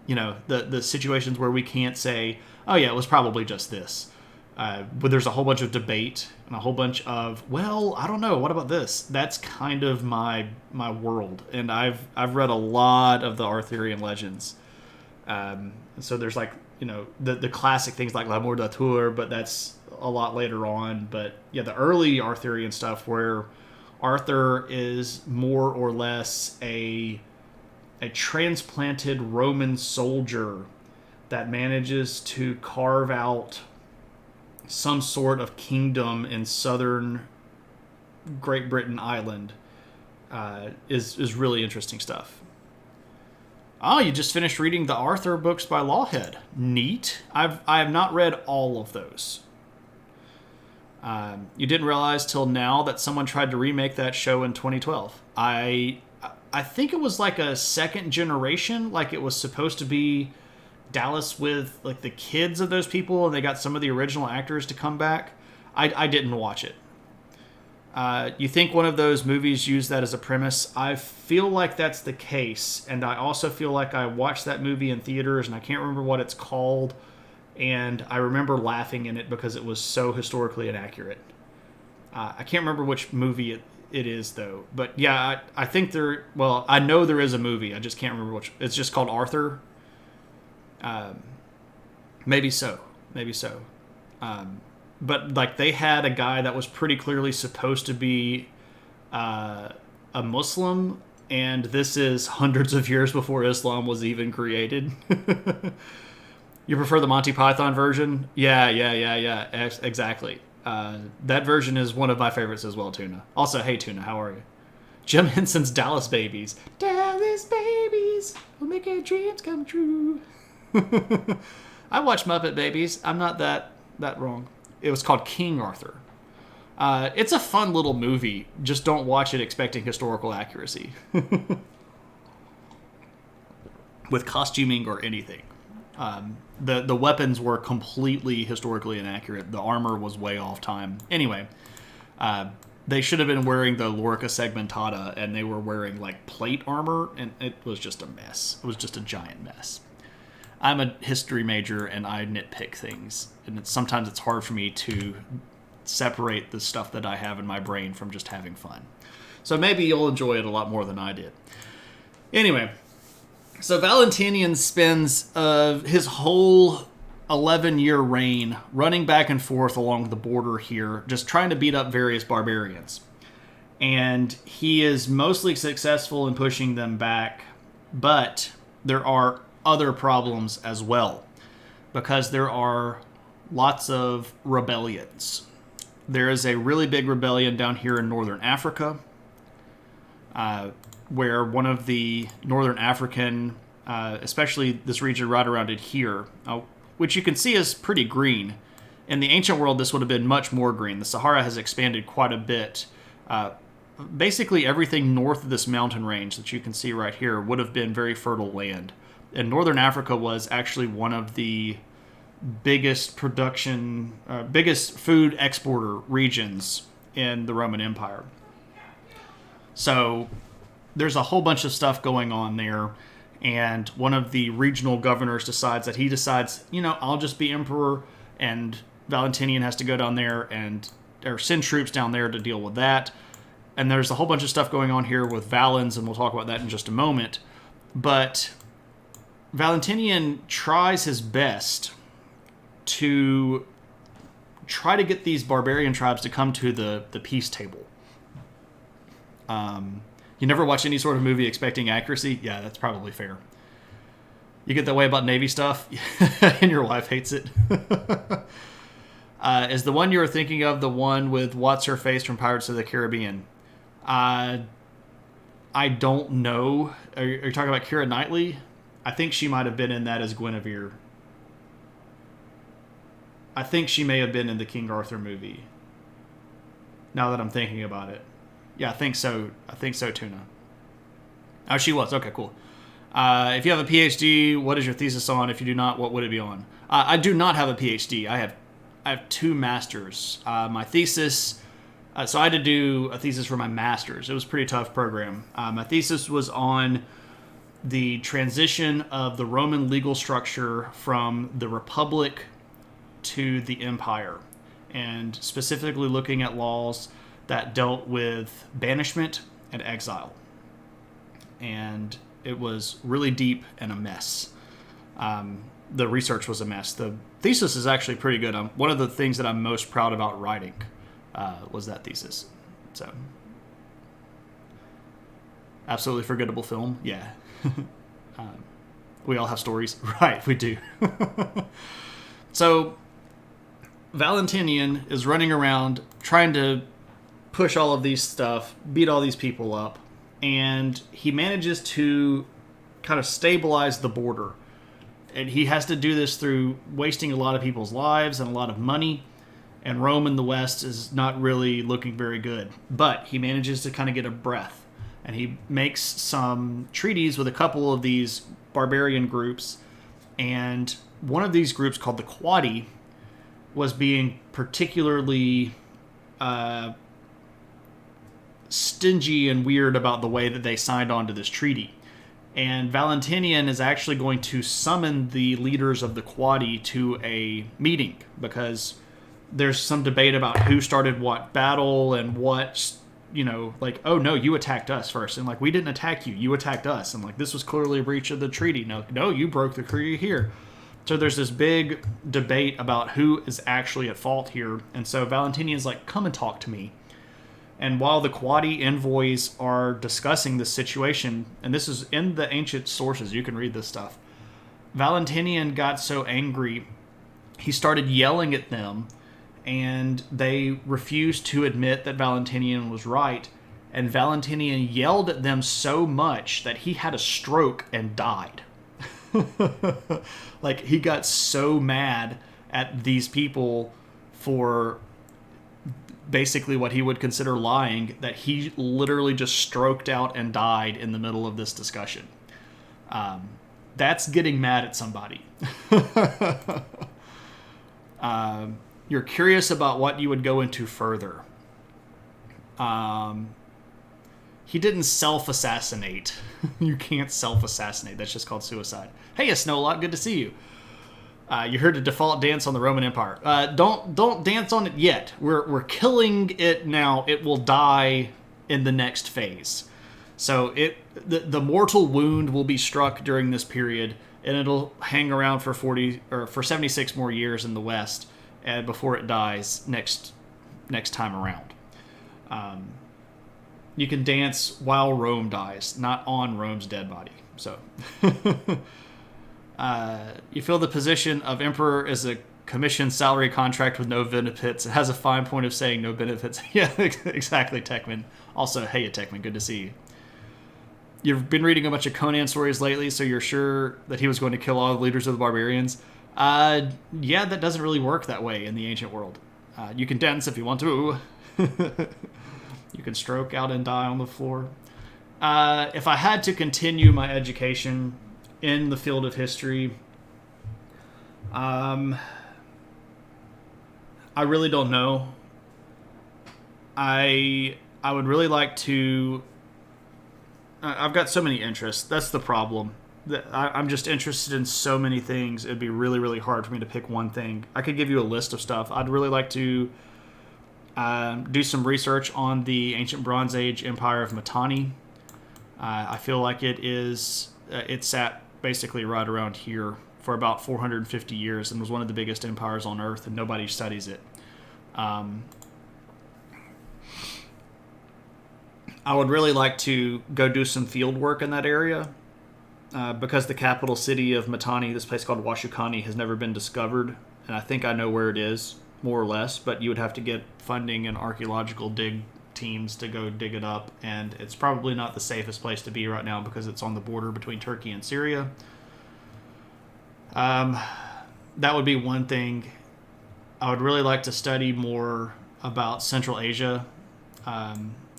the situations where we can't say, oh yeah, it was probably just this. But there's a whole bunch of debate and a whole bunch of, well, I don't know, what about this? That's kind of my world, and I've read a lot of the Arthurian legends. So there's like, the classic things like L'amour d'Arthur, but that's a lot later on. But yeah, the early Arthurian stuff where Arthur is more or less a transplanted Roman soldier that manages to carve out some sort of kingdom in southern Great Britain island, is really interesting stuff. Oh, you just finished reading the Arthur books by Lawhead. Neat. I have not read all of those. You didn't realize till now that someone tried to remake that show in 2012. I think it was like a second generation, like it was supposed to be Dallas with like the kids of those people, and they got some of the original actors to come back. I didn't watch it. You think one of those movies used that as a premise? I feel like that's the case, and I also feel like I watched that movie in theaters, and I can't remember what it's called, and I remember laughing in it because it was so historically inaccurate. I can't remember which movie it is, though. But yeah, I think I know there is a movie. I just can't remember which. It's just called Arthur. Maybe so. But like they had a guy that was pretty clearly supposed to be a Muslim, and this is hundreds of years before Islam was even created. You prefer the Monty Python version? Yeah. Exactly. That version is one of my favorites as well, Tuna. Also, hey, Tuna, how are you? Jim Henson's Dallas Babies. Dallas Babies will make your dreams come true. I watched Muppet Babies. I'm not that wrong. It was called King Arthur. It's a fun little movie. Just don't watch it expecting historical accuracy. With costuming or anything. The weapons were completely historically inaccurate. The armor was way off time. Anyway, they should have been wearing the Lorica segmentata, and they were wearing like plate armor, and it was just a mess. It was just a giant mess. I'm a history major, and I nitpick things, and sometimes it's hard for me to separate the stuff that I have in my brain from just having fun. So maybe you'll enjoy it a lot more than I did. Anyway, so Valentinian spends his whole 11-year reign running back and forth along the border here, just trying to beat up various barbarians. And he is mostly successful in pushing them back, but there are other problems as well, because there are lots of rebellions. There is a really big rebellion down here in northern Africa, where one of the northern African, especially this region right around it here, which you can see is pretty green. In the ancient world, this would have been much more green. The Sahara has expanded quite a bit. Basically, everything north of this mountain range that you can see right here would have been very fertile land. And northern Africa was actually one of the biggest biggest food exporter regions in the Roman Empire. So there's a whole bunch of stuff going on there, and one of the regional governors decides, I'll just be emperor, and Valentinian has to go down there or send troops down there to deal with that. And there's a whole bunch of stuff going on here with Valens, and we'll talk about that in just a moment. But Valentinian tries his best to try to get these barbarian tribes to come to the peace table. You never watch any sort of movie expecting accuracy? Yeah, that's probably fair. You get that way about Navy stuff, and your wife hates it. Is the one you were thinking of the one with what's her face from Pirates of the Caribbean? I don't know. Are you talking about Keira Knightley? I think she might have been in that as Guinevere. I think she may have been in the King Arthur movie. Now that I'm thinking about it. Yeah, I think so. Tuna. Oh, she was. Okay, cool. If you have a PhD, what is your thesis on? If you do not, what would it be on? I do not have a PhD. I have 2 masters. My thesis So I had to do a thesis for my master's. It was a pretty tough program. My thesis was on the transition of the Roman legal structure from the Republic to the Empire, and specifically looking at laws that dealt with banishment and exile. And it was really deep and a mess. The research was a mess. The thesis is actually pretty good. One of the things that I'm most proud about writing was that thesis. So, absolutely forgettable film. Yeah. We all have stories. Right, we do. So, Valentinian is running around trying to push all of these stuff, beat all these people up, and he manages to kind of stabilize the border. And he has to do this through wasting a lot of people's lives and a lot of money, and Rome in the West is not really looking very good. But he manages to kind of get a breath, and he makes some treaties with a couple of these barbarian groups, and one of these groups, called the Quadi, was being particularly stingy and weird about the way that they signed on to this treaty. And Valentinian is actually going to summon the leaders of the Quadi to a meeting, because there's some debate about who started what battle and what, like, oh no, you attacked us first, and like, we didn't attack you, you attacked us, and like, this was clearly a breach of the treaty. No, you broke the treaty here. So there's this big debate about who is actually at fault here. And so Valentinian's like, come and talk to me. And while the Quadi envoys are discussing this situation, and this is in the ancient sources, you can read this stuff, Valentinian got so angry, he started yelling at them, and they refused to admit that Valentinian was right. And Valentinian yelled at them so much that he had a stroke and died. Like, he got so mad at these people for basically what he would consider lying that he literally just stroked out and died in the middle of this discussion. That's getting mad at somebody. You're curious about what you would go into further. He didn't self-assassinate. You can't self-assassinate. That's just called suicide. Hey, Snowlock, good to see you. You heard a default dance on the Roman Empire. Don't dance on it yet. We're killing it now. It will die in the next phase. So the mortal wound will be struck during this period, and it'll hang around for 76 more years in the West, and before it dies next time around. You can dance while Rome dies, not on Rome's dead body. So. You feel the position of emperor is a commission salary contract with no benefits. It has a fine point of saying no benefits. Yeah, exactly, Techman. Also, hey, Techman, good to see you. You've been reading a bunch of Conan stories lately, so you're sure that he was going to kill all the leaders of the barbarians? Yeah, that doesn't really work that way in the ancient world. You can dance if you want to. You can stroke out and die on the floor. If I had to continue my education in the field of history, I really don't know. I would really like to. I've got so many interests. That's the problem. I'm just interested in so many things. It'd be really, really hard for me to pick one thing. I could give you a list of stuff. I'd really like to do some research on the ancient Bronze Age Empire of Mitanni. I feel like it sat basically right around here for about 450 years and was one of the biggest empires on Earth, and nobody studies it. I would really like to go do some field work in that area because the capital city of Mitanni, this place called Washukani, has never been discovered, and I think I know where it is, more or less, but you would have to get funding and archaeological dig teams to go dig it up, and it's probably not the safest place to be right now because it's on the border between Turkey and Syria. That would be one thing. I would really like to study more about Central Asia,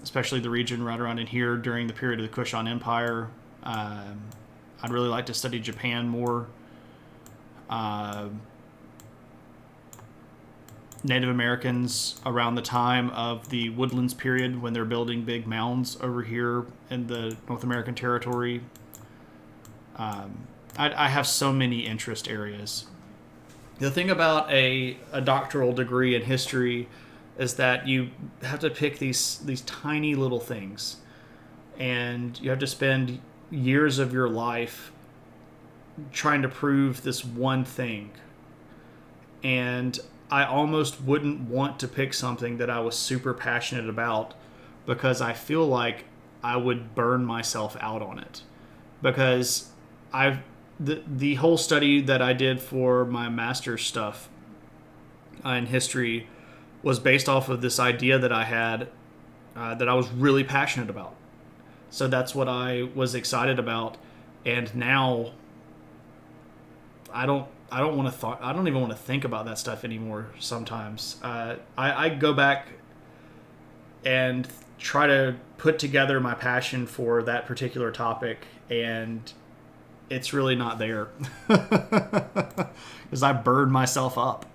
especially the region right around in here during the period of the Kushan Empire. I'd really like to study Japan more. Native Americans around the time of the Woodlands period when they're building big mounds over here in the North American territory. I have so many interest areas. The thing about a doctoral degree in history is that you have to pick these tiny little things, and you have to spend years of your life trying to prove this one thing. And I almost wouldn't want to pick something that I was super passionate about, because I feel like I would burn myself out on it. Because the whole study that I did for my master's stuff in history was based off of this idea that I had that I was really passionate about. So that's what I was excited about, and now I don't want to I don't even want to think about that stuff anymore. Sometimes I go back and try to put together my passion for that particular topic, and it's really not there because I burned myself up.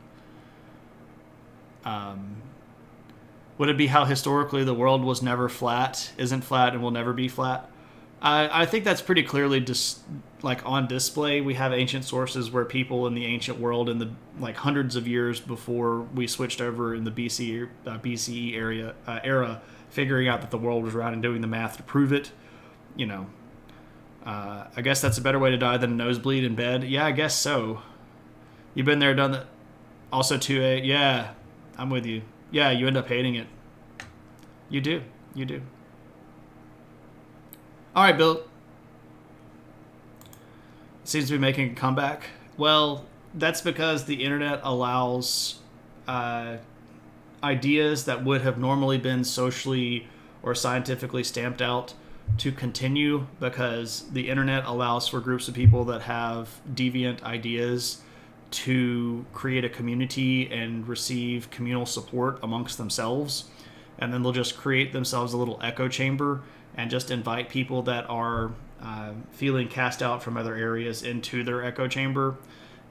Would it be how historically the world was never flat, isn't flat, and will never be flat? I think that's pretty clearly just like on display. We have ancient sources where people in the ancient world, in the like hundreds of years before we switched over in the BCE era, figuring out that the world was round and doing the math to prove it. You know, I guess that's a better way to die than a nosebleed in bed. Yeah, I guess so. You've been there, done that. Also, 2A. Yeah, I'm with you. Yeah, you end up hating it. You do. You do. All right, Bill. Seems to be making a comeback. Well, that's because the internet allows ideas that would have normally been socially or scientifically stamped out to continue, because the internet allows for groups of people that have deviant ideas to create a community and receive communal support amongst themselves. And then they'll just create themselves a little echo chamber and just invite people that are feeling cast out from other areas into their echo chamber.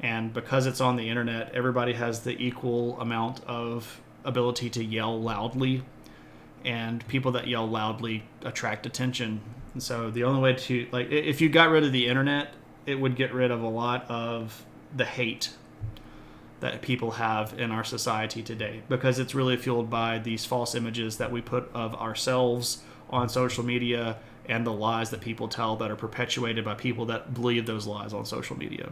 And because it's on the internet, everybody has the equal amount of ability to yell loudly, and people that yell loudly attract attention. And so the only way to, like, if you got rid of the internet, it would get rid of a lot of the hate that people have in our society today, because it's really fueled by these false images that we put of ourselves on social media and the lies that people tell that are perpetuated by people that believe those lies on social media.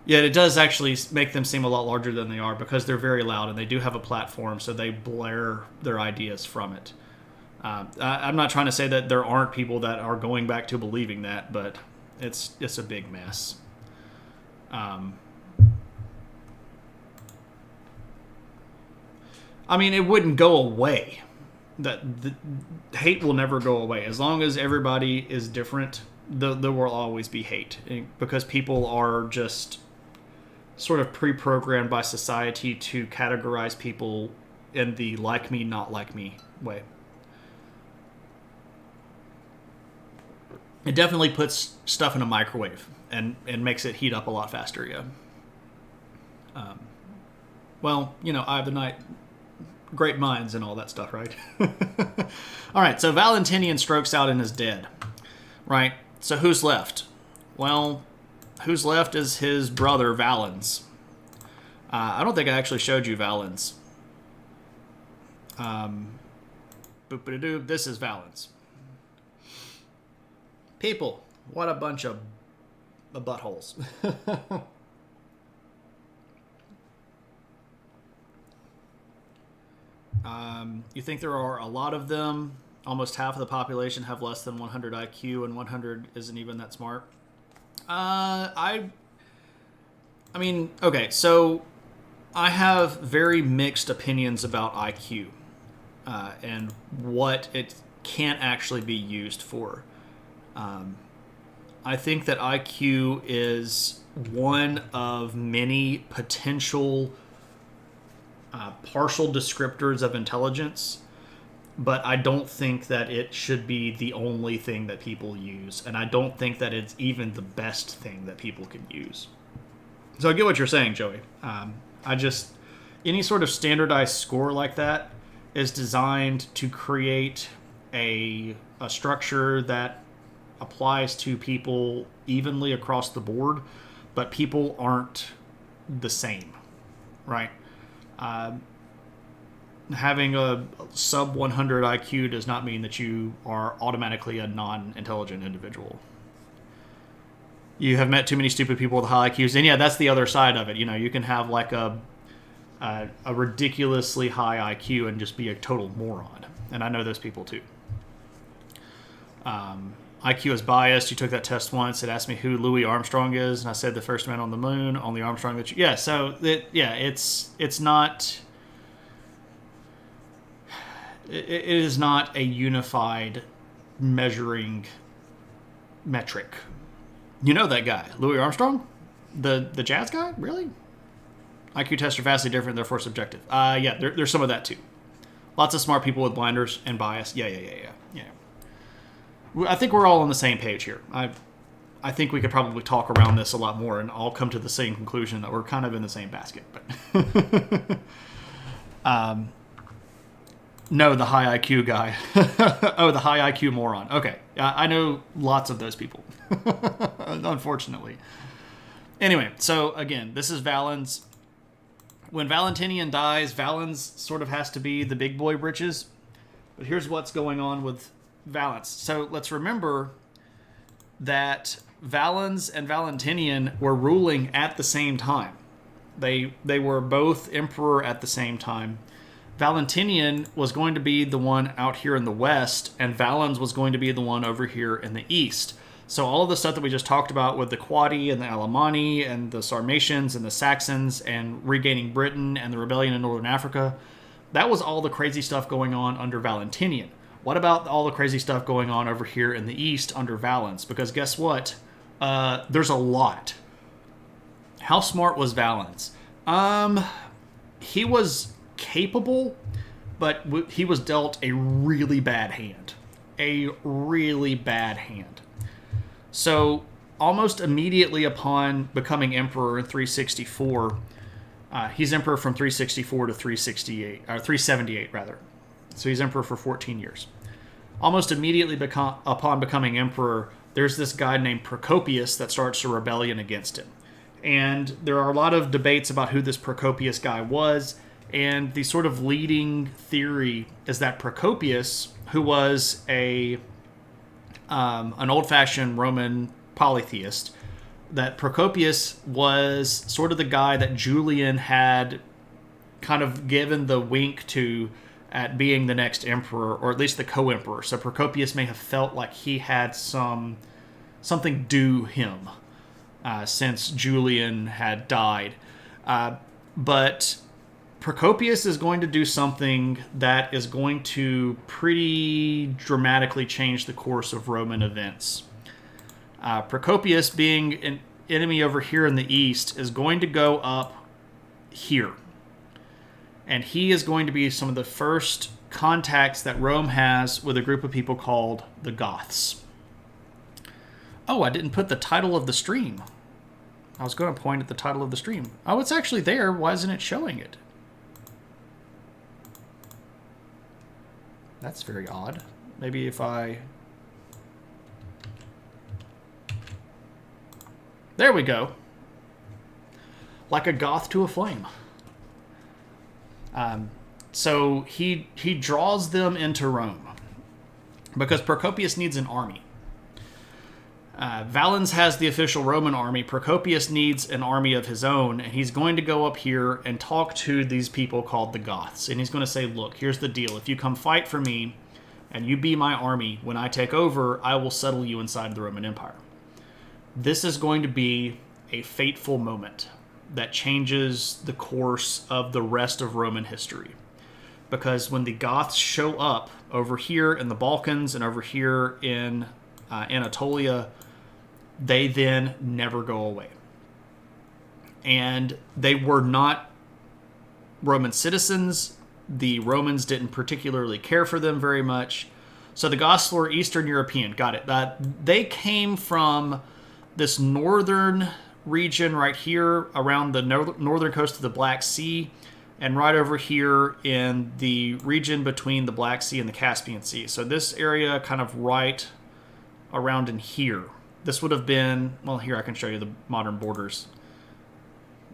Yeah, it does actually make them seem a lot larger than they are, because they're very loud and they do have a platform, so they blare their ideas from it. I'm not trying to say that there aren't people that are going back to believing that, but it's a big mess. I mean, it wouldn't go away. The hate will never go away. As long as everybody is different, there will always be hate, because people are just sort of pre-programmed by society to categorize people in the like me, not like me way. It definitely puts stuff in a microwave and makes it heat up a lot faster, yeah. Well, you know, Eye of the Night, great minds and all that stuff, right? All right, so Valentinian strokes out and is dead, right? So who's left? Well, who's left is his brother, Valens. I don't think I actually showed you Valens. This is Valens. People, what a bunch of buttholes. You think there are a lot of them? Almost half of the population have less than 100 IQ, and 100 isn't even that smart. I mean, okay, so I have very mixed opinions about IQ and what it can't actually be used for. I think that IQ is one of many potential partial descriptors of intelligence, but I don't think that it should be the only thing that people use, and I don't think that it's even the best thing that people can use. So I get what you're saying, Joey. Any sort of standardized score like that is designed to create a structure that applies to people evenly across the board, but people aren't the same, right? Having a sub 100 IQ does not mean that you are automatically a non-intelligent individual. You have met too many stupid people with high IQs, and yeah, that's the other side of it. You can have like a ridiculously high IQ and just be a total moron, and I know those people too. IQ is biased. You took that test once. It asked me who Louis Armstrong is, and I said the first man on the moon. Only Armstrong that you... Yeah, so it's not... It is not a unified measuring metric. You know that guy, Louis Armstrong? The jazz guy? Really? IQ tests are vastly different, therefore subjective. Yeah, there's some of that too. Lots of smart people with blinders and bias. Yeah. I think we're all on the same page here. I think we could probably talk around this a lot more and all come to the same conclusion that we're kind of in the same basket. But no, the high IQ guy. Oh, the high IQ moron. Okay, I know lots of those people. Unfortunately. Anyway, so again, this is Valens. When Valentinian dies, Valens sort of has to be the big boy britches. But here's what's going on with Valens. So let's remember that Valens and Valentinian were ruling at the same time. They were both emperor at the same time. Valentinian was going to be the one out here in the west, and Valens was going to be the one over here in the east. So all of the stuff that we just talked about with the Quadi and the Alemanni and the Sarmatians and the Saxons and regaining Britain and the rebellion in northern Africa, that was all the crazy stuff going on under Valentinian. What about all the crazy stuff going on over here in the east under Valens? Because guess what? There's a lot. How smart was Valens? He was capable, but he was dealt a really bad hand. A really bad hand. So almost immediately upon becoming emperor in 364, he's emperor from 364 to 368, or 378 rather. So he's emperor for 14 years. Almost immediately upon becoming emperor, there's this guy named Procopius that starts a rebellion against him. And there are a lot of debates about who this Procopius guy was. And the sort of leading theory is that Procopius, who was an old-fashioned Roman polytheist, that Procopius was sort of the guy that Julian had kind of given the wink to at being the next emperor, or at least the co-emperor. So Procopius may have felt like he had something due him since Julian had died. But Procopius is going to do something that is going to pretty dramatically change the course of Roman events. Procopius, being an enemy over here in the east, is going to go up here. And he is going to be some of the first contacts that Rome has with a group of people called the Goths. Oh, I didn't put the title of the stream. I was going to point at the title of the stream. Oh, it's actually there. Why isn't it showing it? That's very odd. Maybe if I... There we go. Like a Goth to a flame. So he draws them into Rome because Procopius needs an army. Valens has the official Roman army. Procopius needs an army of his own, and he's going to go up here and talk to these people called the Goths. And he's going to say, look, here's the deal. If you come fight for me and you be my army, when I take over, I will settle you inside the Roman Empire. This is going to be a fateful moment that changes the course of the rest of Roman history. Because when the Goths show up over here in the Balkans and over here in Anatolia, they then never go away. And they were not Roman citizens. The Romans didn't particularly care for them very much. So the Goths were Eastern European. Got it. They came from this northern region right here around the northern coast of the Black Sea, and right over here in the region between the Black Sea and the Caspian Sea. So this area kind of right around in here. This would have been, well, here I can show you the modern borders.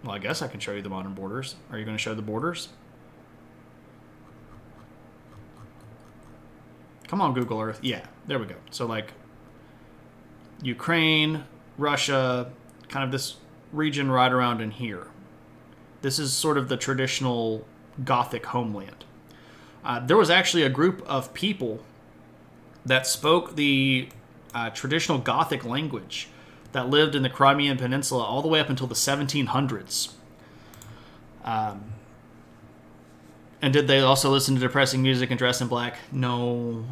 Well, I guess I can show you the modern borders. Are you going to show the borders? Come on, Google Earth. Yeah, there we go. So like Ukraine, Russia, kind of this region right around in here. This is sort of the traditional Gothic homeland. There was actually a group of people that spoke the traditional Gothic language that lived in the Crimean Peninsula all the way up until the 1700s. And did they also listen to depressing music and dress in black? No.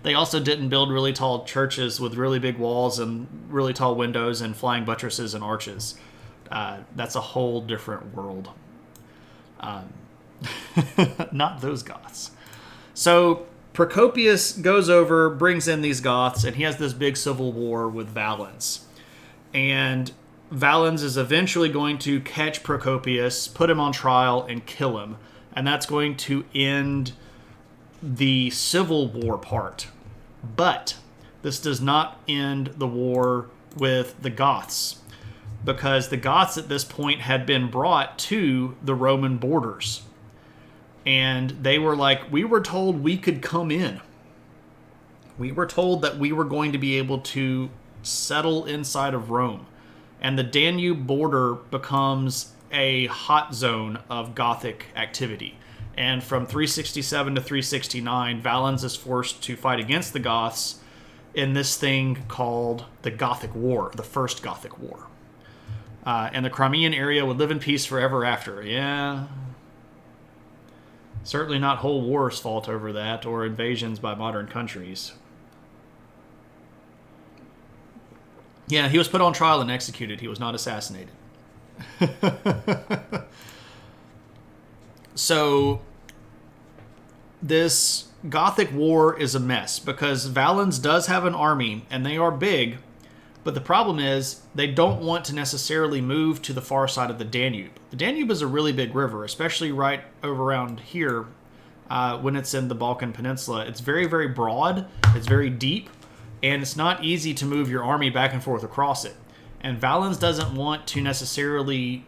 They also didn't build really tall churches with really big walls and really tall windows and flying buttresses and arches. That's a whole different world. Not those Goths. So Procopius goes over, brings in these Goths, and he has this big civil war with Valens. And Valens is eventually going to catch Procopius, put him on trial, and kill him. And that's going to end the civil war part. But this does not end the war with the Goths, because the Goths at this point had been brought to the Roman borders. And they were like, we were told we could come in. We were told that we were going to be able to settle inside of Rome. And the Danube border becomes a hot zone of Gothic activity. And from 367 to 369, Valens is forced to fight against the Goths in this thing called the Gothic War, the First Gothic War. And the Crimean area would live in peace forever after. Yeah. Certainly not whole war's fault over that, or invasions by modern countries. Yeah, he was put on trial and executed. He was not assassinated. So, this Gothic War is a mess, because Valens does have an army, and they are big, but the problem is they don't want to necessarily move to the far side of the Danube. The Danube is a really big river, especially right over around here when it's in the Balkan Peninsula. It's very, very broad, it's very deep, and it's not easy to move your army back and forth across it. And Valens doesn't want to necessarily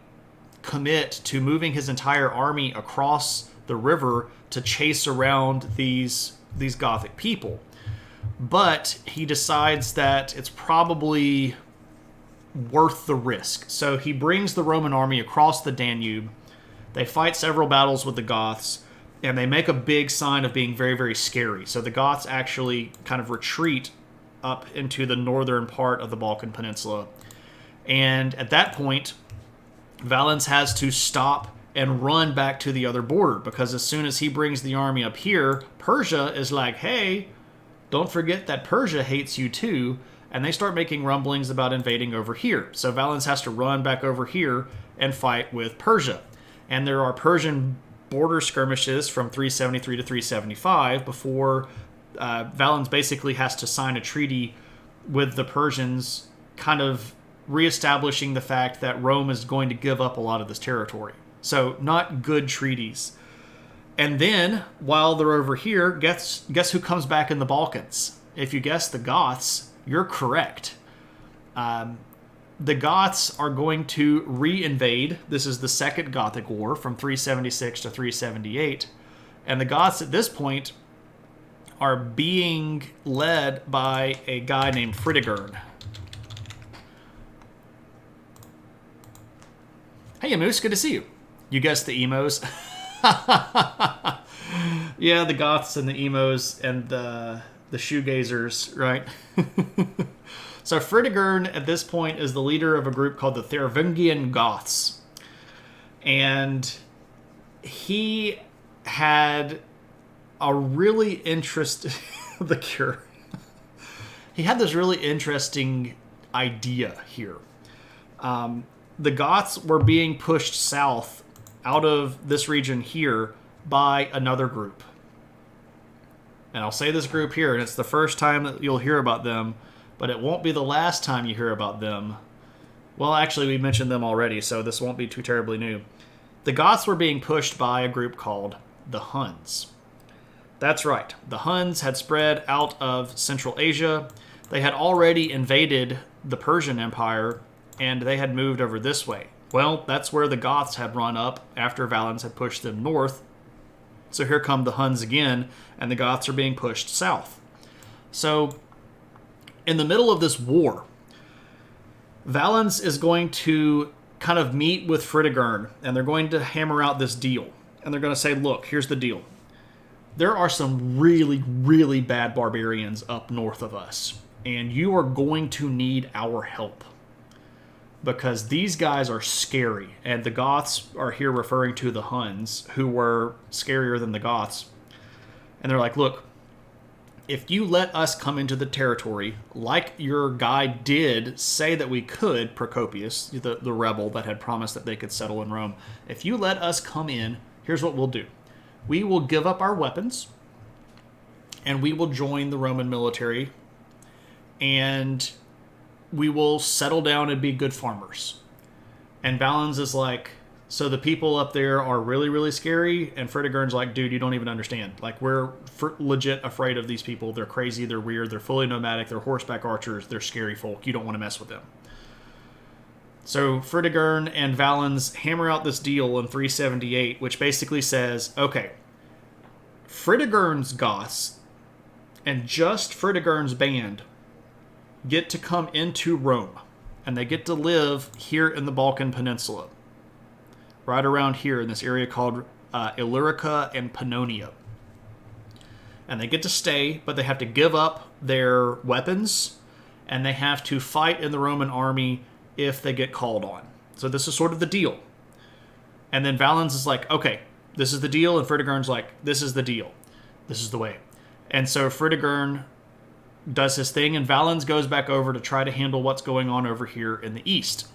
commit to moving his entire army across the river to chase around these Gothic people. But he decides that it's probably worth the risk. So he brings the Roman army across the Danube. They fight several battles with the Goths, and they make a big sign of being very, very scary. So the Goths actually kind of retreat up into the northern part of the Balkan Peninsula. And at that point, Valens has to stop and run back to the other border, because as soon as he brings the army up here, Persia is like, hey, don't forget that Persia hates you too, and they start making rumblings about invading over here. So Valens has to run back over here and fight with Persia. And there are Persian border skirmishes from 373 to 375 before Valens basically has to sign a treaty with the Persians, kind of reestablishing the fact that Rome is going to give up a lot of this territory. So not good treaties. And then, while they're over here, guess who comes back in the Balkans? If you guess the Goths, you're correct. The Goths are going to re-invade. This is the Second Gothic War from 376 to 378. And the Goths at this point are being led by a guy named Fritigern. Hey, Moose, good to see you. You guessed the emos. Yeah, the Goths and the emos and the shoegazers, right? So Fritigern at this point is the leader of a group called the Thervingian Goths. And he had a really interesting... the cure. He had this really interesting idea here. The Goths were being pushed south out of this region here by another group. And I'll say this group here, and it's the first time that you'll hear about them, but it won't be the last time you hear about them. Well, actually, we mentioned them already, so this won't be too terribly new. The Goths were being pushed by a group called the Huns. That's right. The Huns had spread out of Central Asia. They had already invaded the Persian Empire, and they had moved over this way. Well, that's where the Goths had run up after Valens had pushed them north. So here come the Huns again, and the Goths are being pushed south. So, in the middle of this war, Valens is going to kind of meet with Fritigern, and they're going to hammer out this deal. And they're going to say, look, here's the deal. There are some really, really bad barbarians up north of us, and you are going to need our help. Because these guys are scary, and the Goths are here referring to the Huns, who were scarier than the Goths. And they're like, look, if you let us come into the territory, like your guy did say that we could, Procopius, the rebel that had promised that they could settle in Rome, if you let us come in, here's what we'll do. We will give up our weapons, and we will join the Roman military, and we will settle down and be good farmers. And Valens is like, so the people up there are really, really scary, and Fritigern's like, dude, you don't even understand. Like, we're legit afraid of these people. They're crazy, they're weird, they're fully nomadic, they're horseback archers, they're scary folk. You don't want to mess with them. So Fritigern and Valens hammer out this deal in 378, which basically says, okay, Fritigern's Goths and just Fritigern's band get to come into Rome, and they get to live here in the Balkan Peninsula, right around here in this area called Illyrica and Pannonia. And they get to stay, but they have to give up their weapons, and they have to fight in the Roman army if they get called on. So this is sort of the deal. And then Valens is like, okay, this is the deal, and Fritigern's like, this is the deal. This is the way. And so Fritigern does his thing, and Valens goes back over to try to handle what's going on over here in the east.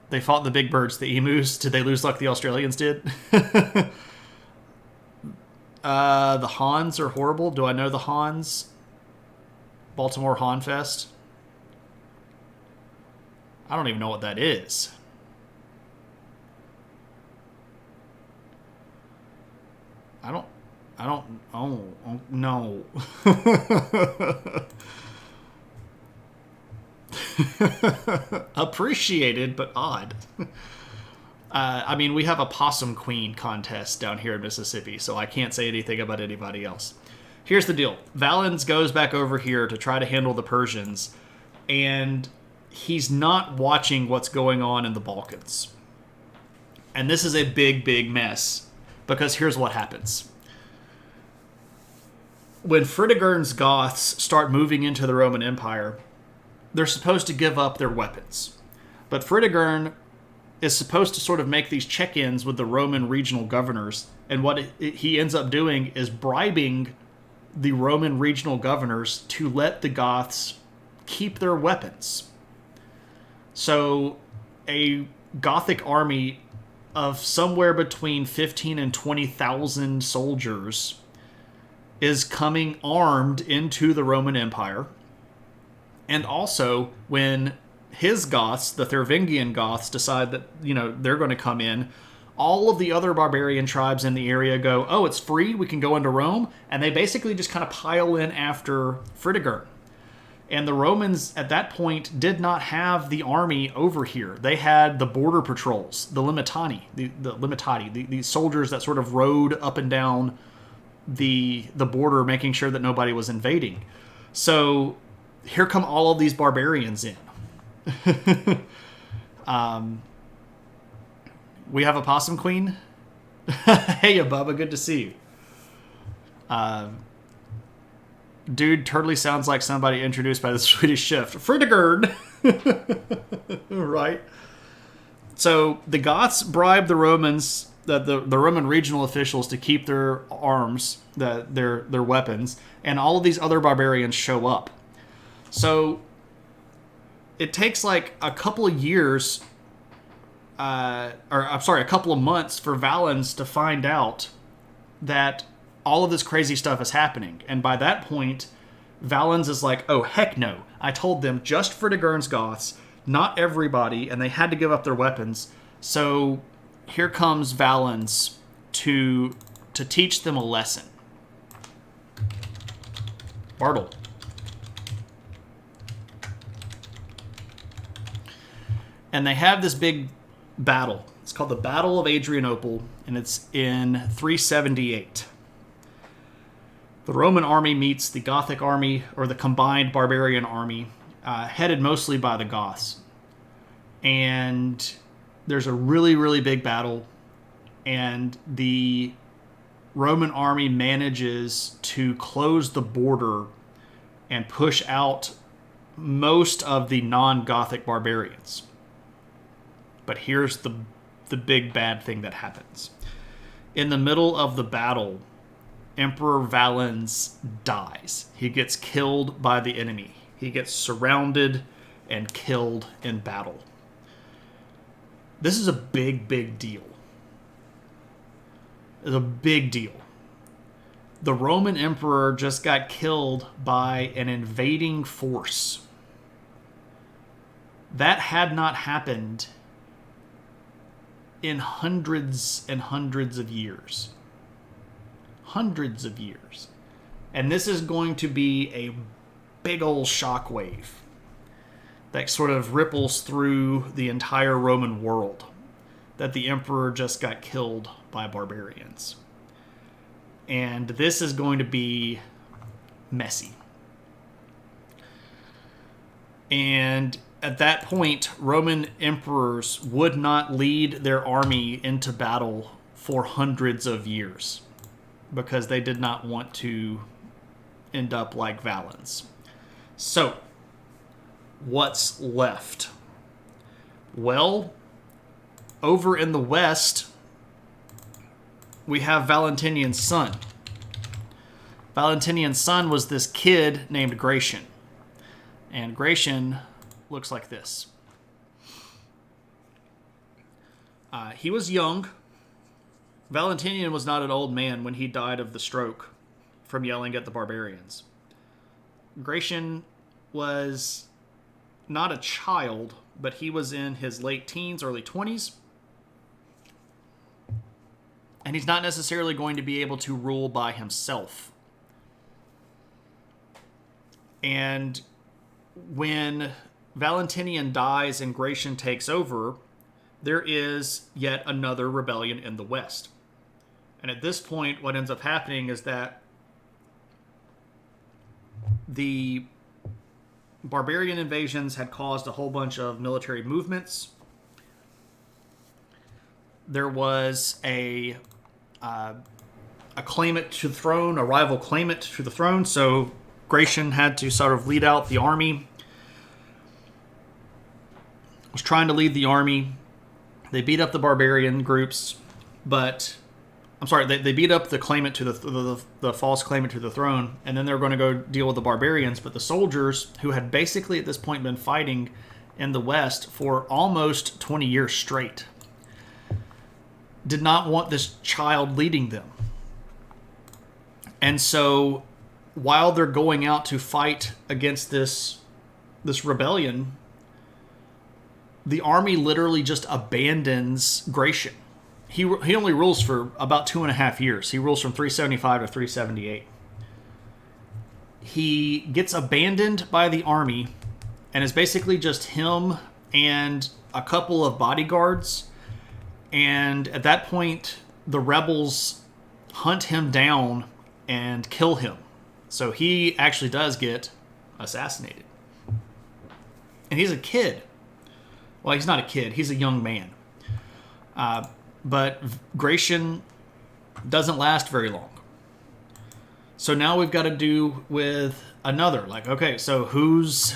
They fought the big birds, the emus. Did they lose like the Australians did? The Hans are horrible. Do I know the Hans? Baltimore Han Fest? I don't even know what that is. Oh, no. Appreciated, but odd. I mean, we have a Possum Queen contest down here in Mississippi, so I can't say anything about anybody else. Here's the deal. Valens goes back over here to try to handle the Persians, and he's not watching what's going on in the Balkans. And this is a big, big mess, because here's what happens. When Fritigern's Goths start moving into the Roman Empire, they're supposed to give up their weapons. But Fritigern is supposed to sort of make these check-ins with the Roman regional governors, and what he ends up doing is bribing the Roman regional governors to let the Goths keep their weapons. So a Gothic army of somewhere between 15 and 20,000 soldiers is coming armed into the Roman Empire. And also, when his Goths, the Thervingian Goths, decide that, they're going to come in, all of the other barbarian tribes in the area go, oh, it's free, we can go into Rome, and they basically just kind of pile in after Fritigern. And the Romans, at that point, did not have the army over here. They had the border patrols, the limitati, the soldiers that sort of rode up and down the border, making sure that nobody was invading. So here come all of these barbarians in. We have a Possum Queen. Hey, Bubba, good to see you. Dude totally sounds like somebody introduced by the Swedish Chef. Fritigern! Right. So the Goths bribed the Romans, the Roman regional officials, to keep their arms, their weapons, and all of these other barbarians show up. So it takes like a couple of years, a couple of months for Valens to find out that all of this crazy stuff is happening. And by that point, Valens is like, oh, heck no. I told them just for Dagurn's Goths, not everybody, and they had to give up their weapons. So here comes Valens to teach them a lesson. Bartle. And they have this big battle. It's called the Battle of Adrianople, and it's in 378. The Roman army meets the Gothic army, or the combined barbarian army, headed mostly by the Goths. And there's a really, really big battle, and the Roman army manages to close the border and push out most of the non-Gothic barbarians. But here's the big bad thing that happens. In the middle of the battle, Emperor Valens dies. He gets killed by the enemy. He gets surrounded and killed in battle. This is a big, big deal. It's a big deal. The Roman emperor just got killed by an invading force. That had not happened in hundreds and hundreds of years. Hundreds of years. And this is going to be a big old shockwave that sort of ripples through the entire Roman world, that the emperor just got killed by barbarians. And this is going to be messy. And at that point, Roman emperors would not lead their army into battle for hundreds of years because they did not want to end up like Valens. So, what's left? Well, over in the west, we have Valentinian's son. Valentinian's son was this kid named Gratian. And Gratian looks like this. He was young. Valentinian was not an old man when he died of the stroke from yelling at the barbarians. Gratian was not a child, but he was in his late teens, early 20s. And he's not necessarily going to be able to rule by himself. And when Valentinian dies and Gratian takes over, there is yet another rebellion in the West. And at this point, what ends up happening is that the barbarian invasions had caused a whole bunch of military movements. There was a claimant to the throne, a rival claimant to the throne, so Gratian had to sort of lead out the army. Was trying to lead the army. They beat up the barbarian groups, but they beat up the claimant to the false claimant to the throne, and then they were going to go deal with the barbarians. But the soldiers, who had basically at this point been fighting in the West for almost 20 years straight, did not want this child leading them. And so, while they're going out to fight against this rebellion, the army literally just abandons Gratian. He only rules for about 2.5 years. He rules from 375 to 378. He gets abandoned by the army, and is basically just him and a couple of bodyguards. And at that point, the rebels hunt him down and kill him. So he actually does get assassinated. And he's a kid. Well, he's not a kid. He's a young man. But Gratian doesn't last very long. So now we've got to do with another. Like, okay, so who's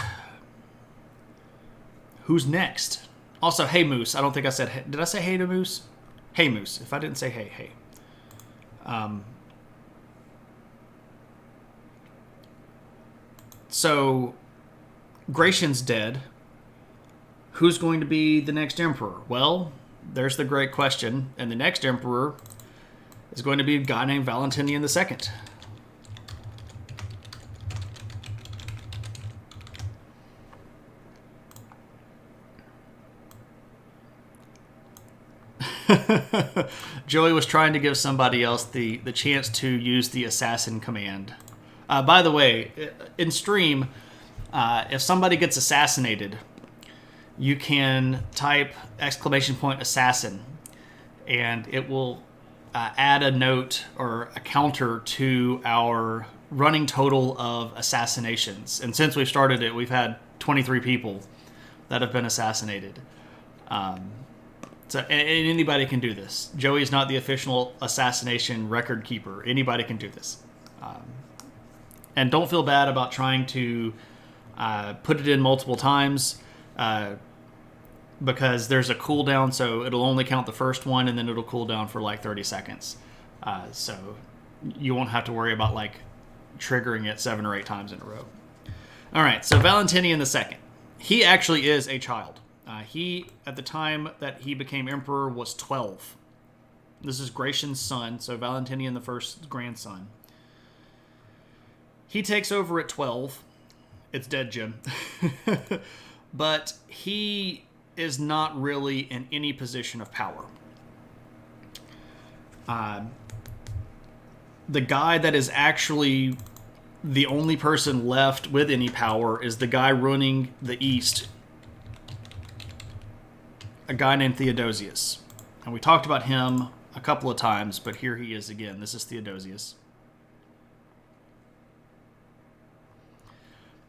next? Also, hey, Moose. I don't think I said hey. Did I say hey to Moose? Hey, Moose. If I didn't say hey, hey. So, Gratian's dead. Who's going to be the next emperor? Well, there's the great question. And the next emperor is going to be a guy named Valentinian II. Joey was trying to give somebody else the chance to use the assassin command. By the way, in stream, if somebody gets assassinated, you can type !assassin, and it will add a note or a counter to our running total of assassinations. And since we've started it, we've had 23 people that have been assassinated. So and anybody can do this. Joey is not the official assassination record keeper. Anybody can do this. And don't feel bad about trying to put it in multiple times, because there's a cooldown, so it'll only count the first one, and then it'll cool down for like 30 seconds. So you won't have to worry about like triggering it 7 or 8 times in a row. All right, so Valentinian II. He actually is a child. He, at the time that he became emperor, was 12. This is Gratian's son, so Valentinian I's grandson. He takes over at 12. It's dead, Jim. But he is not really in any position of power. The guy that is actually the only person left with any power is the guy running the East, a guy named Theodosius. And we talked about him a couple of times, but here he is again. This is Theodosius.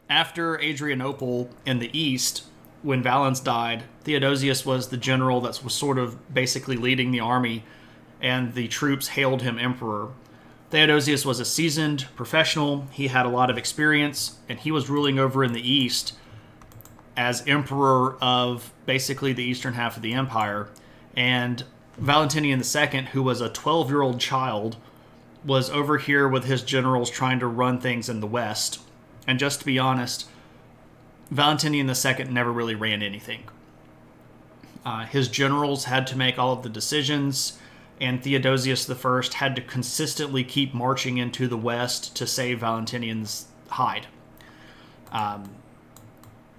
After Adrianople in the East, when Valens died, Theodosius was the general that was sort of basically leading the army, and the troops hailed him emperor. Theodosius was a seasoned professional. He had a lot of experience, and he was ruling over in the East as emperor of basically the eastern half of the empire. And Valentinian II, who was a 12-year-old child, was over here with his generals trying to run things in the West. And just to be honest, Valentinian II never really ran anything. His generals had to make all of the decisions, and Theodosius I had to consistently keep marching into the West to save Valentinian's hide.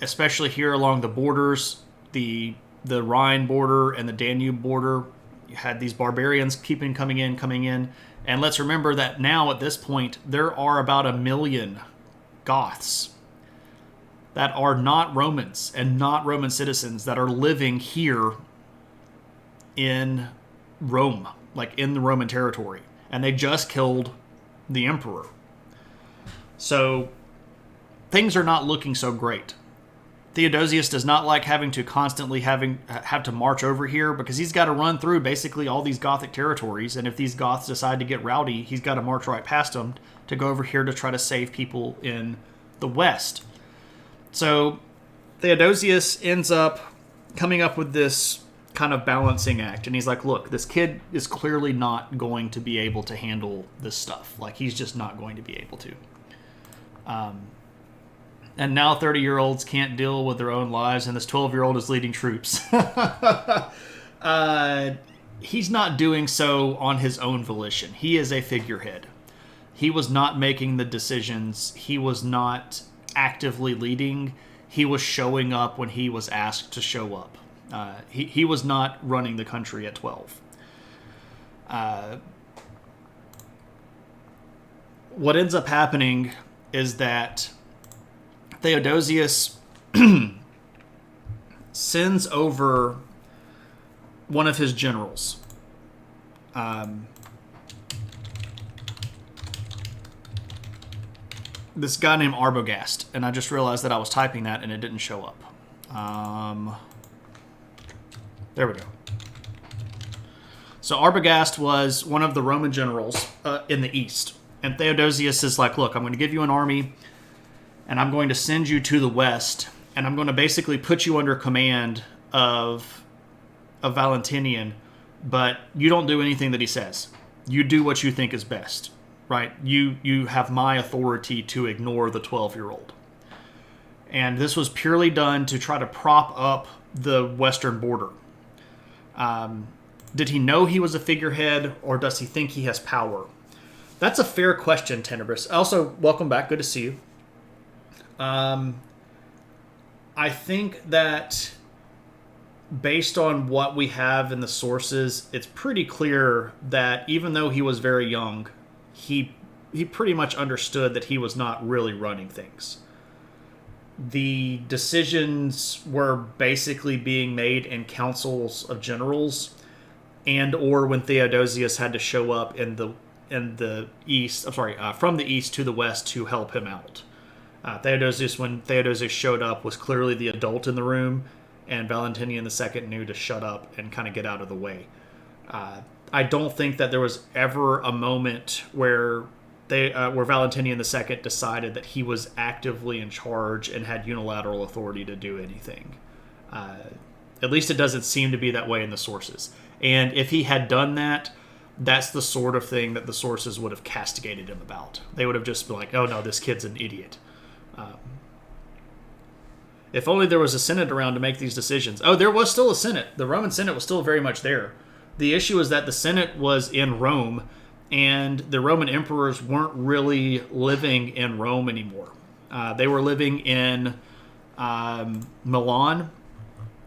Especially here along the borders, the Rhine border and the Danube border, you had these barbarians coming in. And let's remember that now at this point, there are about 1 million Goths that are not Romans and not Roman citizens that are living here in Rome, like in the Roman territory. And they just killed the emperor. So things are not looking so great. Theodosius does not like having to constantly have to march over here, because he's got to run through basically all these Gothic territories, and if these Goths decide to get rowdy, he's got to march right past them to go over here to try to save people in the West. So Theodosius ends up coming up with this kind of balancing act, and he's like, look, this kid is clearly not going to be able to handle this stuff. Like, he's just not going to be able to. And now 30-year-olds can't deal with their own lives, and this 12-year-old is leading troops. He's not doing so on his own volition. He is a figurehead. He was not making the decisions. He was not actively leading. He was showing up when he was asked to show up. He was not running the country at 12. What ends up happening is that Theodosius sends over one of his generals. This guy named Arbogast, and I just realized that I was typing that and it didn't show up. There we go. So Arbogast was one of the Roman generals in the East. And Theodosius is like, look, I'm going to give you an army, and I'm going to send you to the West, and I'm going to basically put you under command of Valentinian, but you don't do anything that he says. You do what you think is best, right? You have my authority to ignore the 12-year-old. And this was purely done to try to prop up the western border. Did he know he was a figurehead, or does he think he has power? That's a fair question, Tenebris. Also, welcome back. Good to see you. I think that based on what we have in the sources, it's pretty clear that even though he was very young, he pretty much understood that he was not really running things. The decisions were basically being made in councils of generals, and or when Theodosius had to show up in the east. I'm sorry, from the east to the west to help him out. When Theodosius showed up, was clearly the adult in the room, and Valentinian II knew to shut up and kind of get out of the way. I don't think that there was ever a moment where Valentinian II decided that he was actively in charge and had unilateral authority to do anything. At least it doesn't seem to be that way in the sources. And if he had done that, that's the sort of thing that the sources would have castigated him about. They would have just been like, oh no, this kid's an idiot. If only there was a Senate around to make these decisions. Oh, there was still a Senate. The Roman Senate was still very much there. The issue is that the Senate was in Rome, and the Roman emperors weren't really living in Rome anymore. They were living in Milan,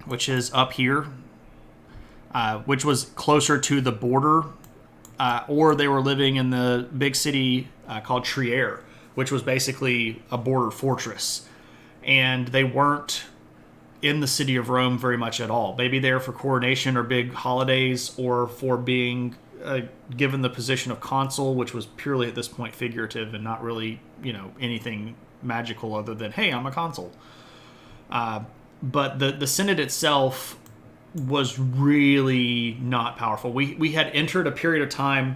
which is up here, which was closer to the border, or they were living in the big city called Trier, which was basically a border fortress. And they weren't in the city of Rome very much at all. Maybe there for coronation or big holidays, or for being given the position of consul, which was purely at this point figurative and not really, anything magical other than, hey, I'm a consul. But the Senate itself was really not powerful. We had entered a period of time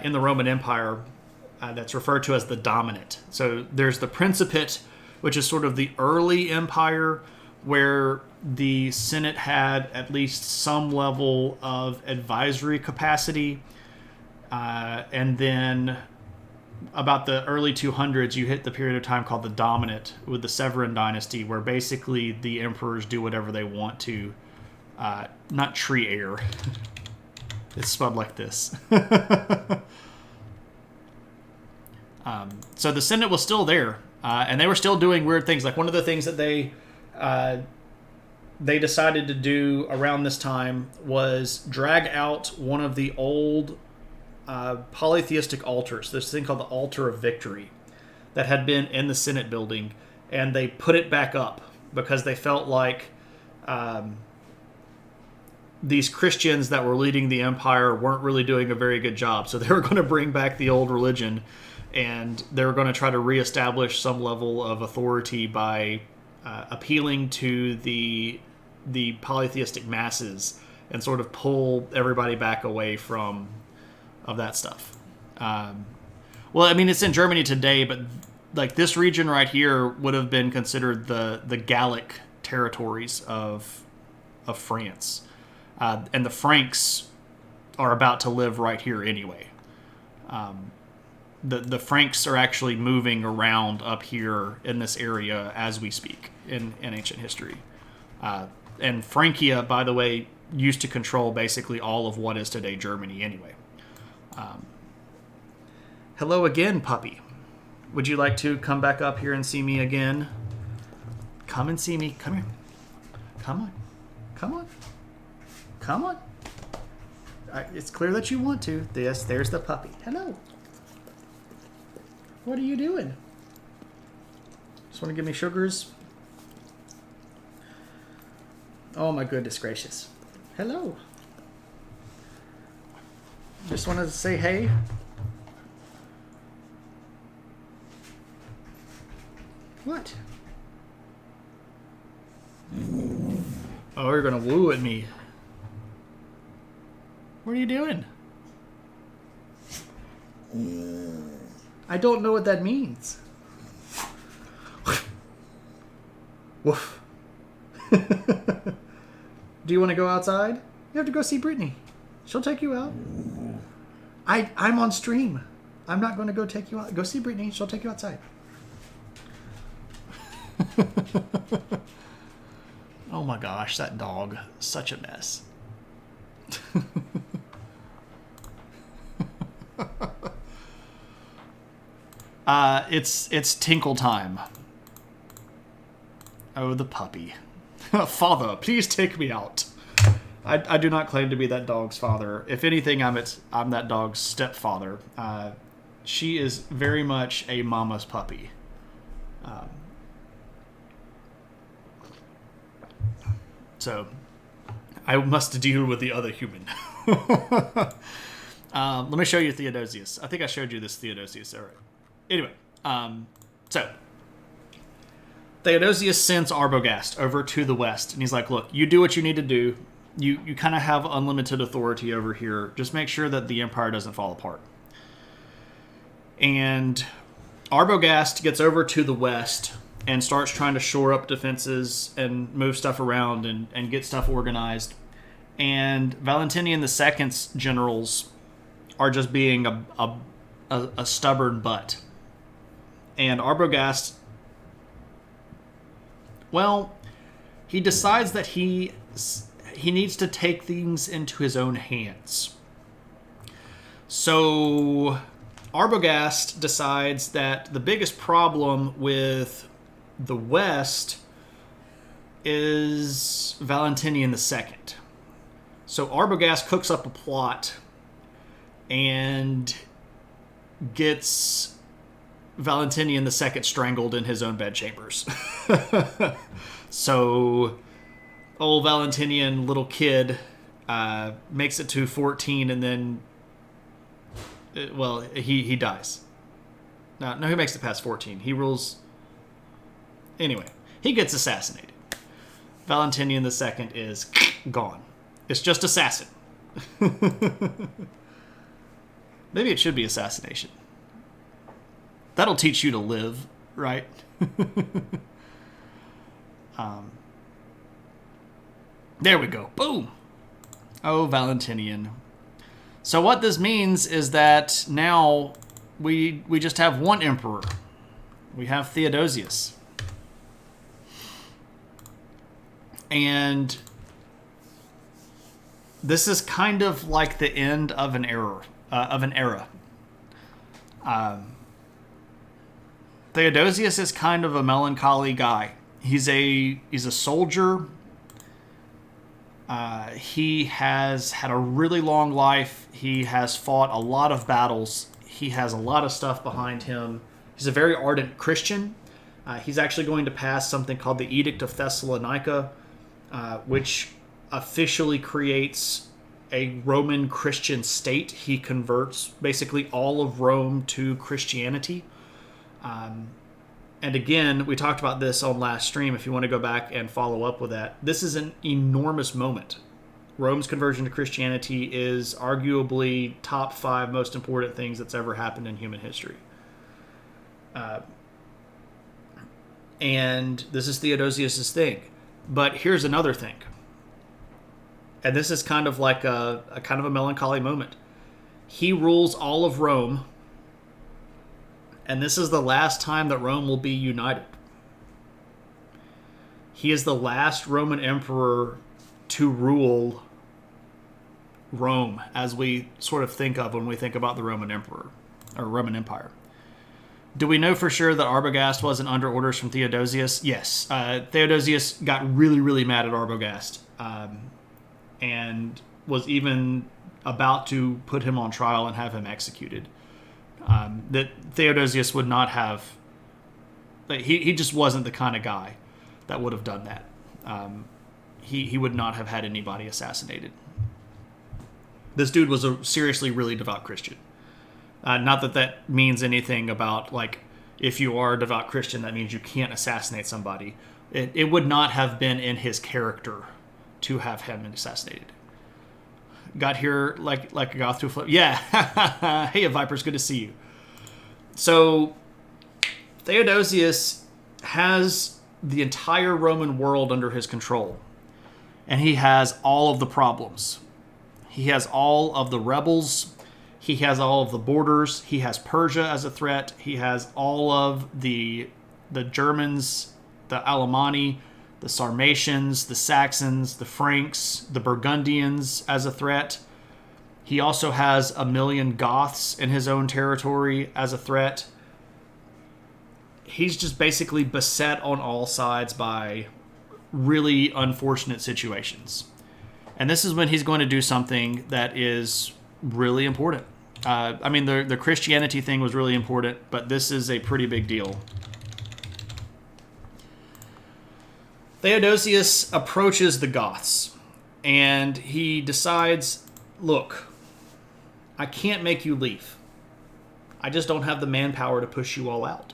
in the Roman Empire that's referred to as the Dominate. So there's the Principate, which is sort of the early empire, where the Senate had at least some level of advisory capacity. And then about the early 200s, you hit the period of time called the Dominate with the Severan dynasty, where basically the emperors do whatever they want to. Not Trier. It's spelled like this. So the Senate was still there. And they were still doing weird things. Like one of the things that they decided to do around this time was drag out one of the old polytheistic altars, this thing called the Altar of Victory, that had been in the Senate building, and they put it back up because they felt like these Christians that were leading the empire weren't really doing a very good job. So they were going to bring back the old religion, and they were going to try to reestablish some level of authority by appealing to the polytheistic masses and sort of pull everybody back away from that stuff. Well, I mean, it's in Germany today, but like this region right here would have been considered the Gallic territories of France, and the Franks are about to live right here anyway. The Franks are actually moving around up here in this area as we speak in ancient history. And Francia, by the way, used to control basically all of what is today Germany anyway. Hello again, puppy. Would you like to come back up here and see me again? Come and see me. Come here. Come on. Come on. Come on. It's clear that you want to. There's the puppy. Hello. What are you doing? Just want to give me sugars? Oh my goodness gracious. Hello. Just wanted to say hey. What? Oh, you're gonna woo at me. What are you doing? I don't know what that means. Woof. Do you want to go outside? You have to go see Brittany. She'll take you out. I'm on stream. I'm not going to go take you out. Go see Brittany. She'll take you outside. Oh my gosh, that dog. Such a mess. It's tinkle time. Oh, the puppy. Father, please take me out. I do not claim to be that dog's father. If anything, I'm that dog's stepfather. She is very much a mama's puppy. So I must deal with the other human. Let me show you Theodosius. I think I showed you this Theodosius. All right. Anyway, so Theodosius sends Arbogast over to the west, and he's like, look, you do what you need to do. You kind of have unlimited authority over here. Just make sure that the empire doesn't fall apart. And Arbogast gets over to the west and starts trying to shore up defenses and move stuff around and get stuff organized. And Valentinian II's generals are just being a stubborn butt. And Arbogast, well, he decides that he needs to take things into his own hands. So Arbogast decides that the biggest problem with the West is Valentinian II. So Arbogast cooks up a plot and gets Valentinian II strangled in his own bedchambers. So old Valentinian, little kid, makes it to 14 and then, well, he dies. No, he makes it past 14. He rules. Anyway, he gets assassinated. Valentinian II is gone. It's just assassin. Maybe it should be assassination. That'll teach you to live, right? There we go. Boom. Oh, Valentinian. So what this means is that now we just have one emperor. We have Theodosius. And this is kind of like the end of an era. Theodosius is kind of a melancholy guy. He's a soldier. He has had a really long life. He has fought a lot of battles. He has a lot of stuff behind him. He's a very ardent Christian. He's actually going to pass something called the Edict of Thessalonica, which officially creates a Roman Christian state. He converts basically all of Rome to Christianity. And again, we talked about this on last stream. If you want to go back and follow up with that, this is an enormous moment. Rome's conversion to Christianity is arguably top 5 most important things that's ever happened in human history. And this is Theodosius' thing. But here's another thing. And this is kind of like a kind of a melancholy moment. He rules all of Rome. And this is the last time that Rome will be united. He is the last Roman emperor to rule Rome, as we sort of think of when we think about the Roman emperor, or Roman Empire. Do we know for sure that Arbogast wasn't under orders from Theodosius? Yes. Theodosius got really, really mad at Arbogast, and was even about to put him on trial and have him executed. That Theodosius would not have... He just wasn't the kind of guy that would have done that. He would not have had anybody assassinated. This dude was a seriously really devout Christian. Not that that means anything about, like, if you are a devout Christian, that means you can't assassinate somebody. It would not have been in his character to have him assassinated. Got here like a goth to a flip. Yeah. Hey, Viper's good to see you. So, Theodosius has the entire Roman world under his control. And he has all of the problems. He has all of the rebels. He has all of the borders. He has Persia as a threat. He has all of the Germans, the Alemanni, the Sarmatians, the Saxons, the Franks, the Burgundians as a threat. He also has 1 million Goths in his own territory as a threat. He's just basically beset on all sides by really unfortunate situations. And this is when he's going to do something that is really important. I mean, the Christianity thing was really important, but this is a pretty big deal. Theodosius approaches the Goths, and he decides, look, I can't make you leave. I just don't have the manpower to push you all out.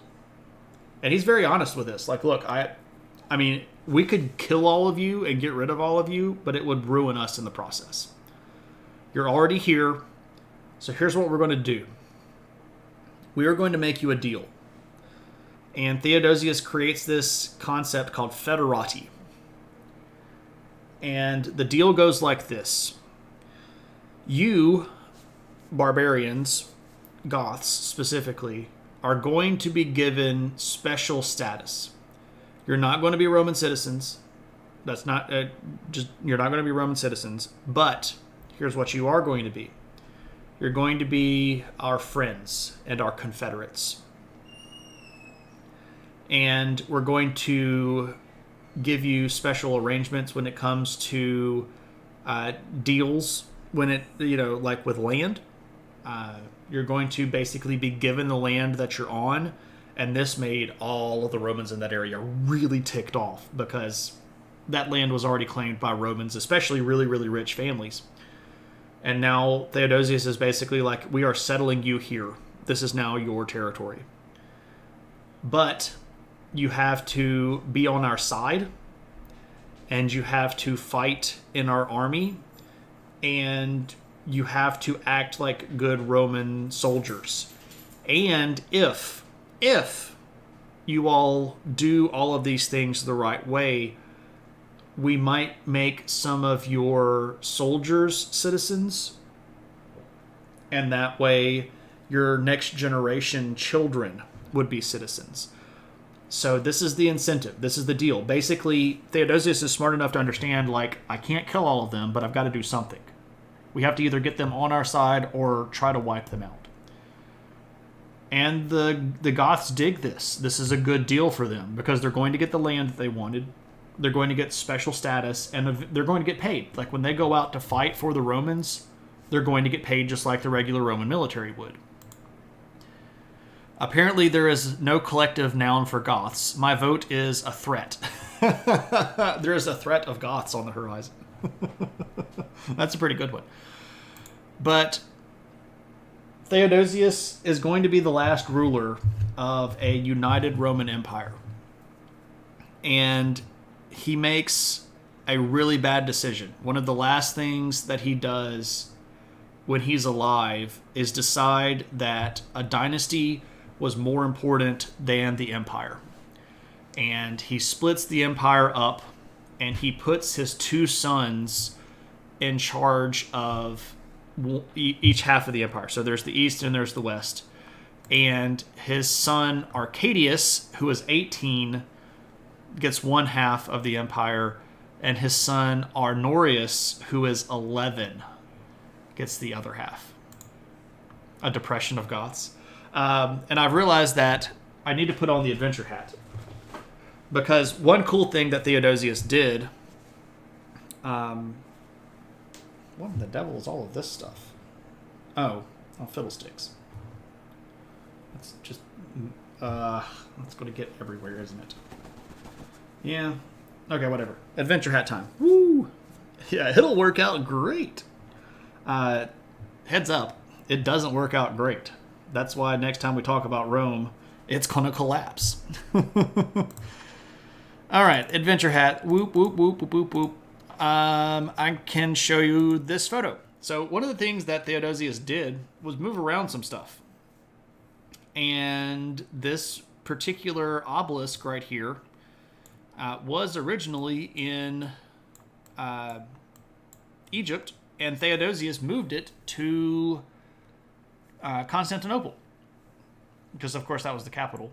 And he's very honest with this. Like, look, I mean, we could kill all of you and get rid of all of you, but it would ruin us in the process. You're already here, so here's what we're going to do. We are going to make you a deal. And Theodosius creates this concept called federati. And the deal goes like this. You, barbarians, Goths specifically, are going to be given special status. You're not going to be Roman citizens. That's not you're not going to be Roman citizens. But here's what you are going to be. You're going to be our friends and our confederates. And we're going to give you special arrangements when it comes to deals. When it, like with land, you're going to basically be given the land that you're on. And this made all of the Romans in that area really ticked off because that land was already claimed by Romans, especially really, really rich families. And now Theodosius is basically like, we are settling you here. This is now your territory. But you have to be on our side, and you have to fight in our army, and you have to act like good Roman soldiers. And if you all do all of these things the right way, we might make some of your soldiers citizens, and that way your next generation children would be citizens. So this is the incentive. This is the deal. Basically, Theodosius is smart enough to understand, like, I can't kill all of them, but I've got to do something. We have to either get them on our side or try to wipe them out. And the Goths dig this. This is a good deal for them because they're going to get the land that they wanted. They're going to get special status, and they're going to get paid. Like, when they go out to fight for the Romans, they're going to get paid just like the regular Roman military would. Apparently, there is no collective noun for Goths. My vote is a threat. There is a threat of Goths on the horizon. That's a pretty good one. But Theodosius is going to be the last ruler of a united Roman Empire. And he makes a really bad decision. One of the last things that he does when he's alive is decide that a dynasty was more important than the empire. And he splits the empire up, and he puts his two sons in charge of each half of the empire. So there's the east and there's the west. And his son Arcadius, who is 18, gets one half of the empire, and his son Honorius, who is 11, gets the other half. A depression of Goths. And I've realized that I need to put on the adventure hat. Because one cool thing that Theodosius did... what in the devil is all of this stuff? Oh, fiddlesticks. That's just... that's going to get everywhere, isn't it? Yeah. Okay, whatever. Adventure hat time. Woo! Yeah, it'll work out great. Heads up, it doesn't work out great. That's why next time we talk about Rome, it's going to collapse. All right, adventure hat. Whoop, whoop, whoop, whoop, whoop, whoop. I can show you this photo. So one of the things that Theodosius did was move around some stuff. And this particular obelisk right here was originally in Egypt, and Theodosius moved it to Constantinople, because of course that was the capital.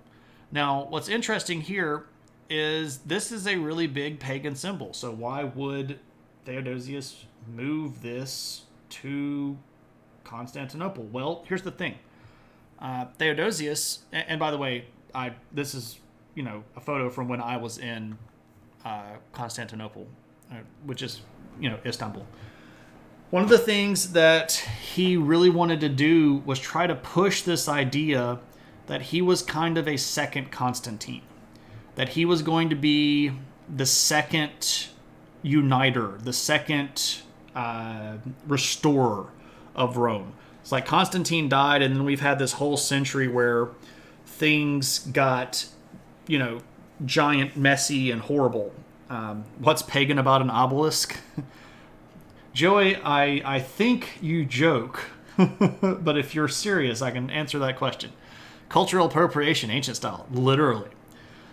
Now, what's interesting here is this is a really big pagan symbol. So why would Theodosius move this to Constantinople? Well, here's the thing. Theodosius, and by the way, this is a photo from when I was in Constantinople, which is, Istanbul. One of the things that he really wanted to do was try to push this idea that he was kind of a second Constantine, that he was going to be the second uniter, the second restorer of Rome. It's like Constantine died, and then we've had this whole century where things got, giant, messy, and horrible. What's pagan about an obelisk? Joey, I think you joke, but if you're serious, I can answer that question. Cultural appropriation, ancient style, literally.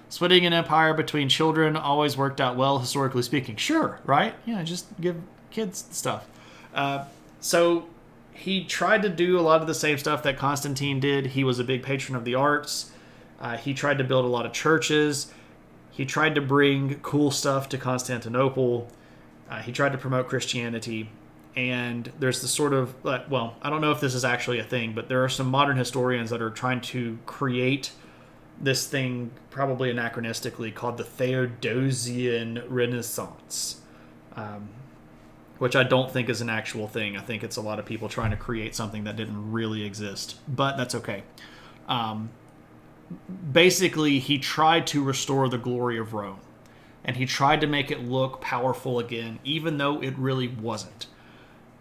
Splitting an empire between children always worked out well, historically speaking. Sure, right? Yeah, just give kids stuff. So he tried to do a lot of the same stuff that Constantine did. He was a big patron of the arts. He tried to build a lot of churches. He tried to bring cool stuff to Constantinople. He tried to promote Christianity. And there's this sort of, I don't know if this is actually a thing, but there are some modern historians that are trying to create this thing, probably anachronistically, called the Theodosian Renaissance, which I don't think is an actual thing. I think it's a lot of people trying to create something that didn't really exist, but that's okay. Basically, he tried to restore the glory of Rome, and he tried to make it look powerful again, even though it really wasn't.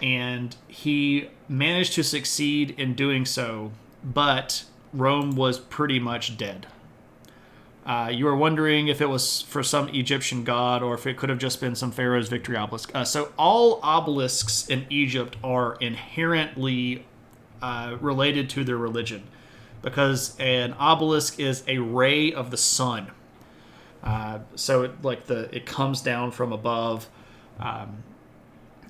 And he managed to succeed in doing so, but Rome was pretty much dead. You were wondering if it was for some Egyptian god or if it could have just been some pharaoh's victory obelisk. So all obelisks in Egypt are inherently related to their religion, because an obelisk is a ray of the sun. So it comes down from above.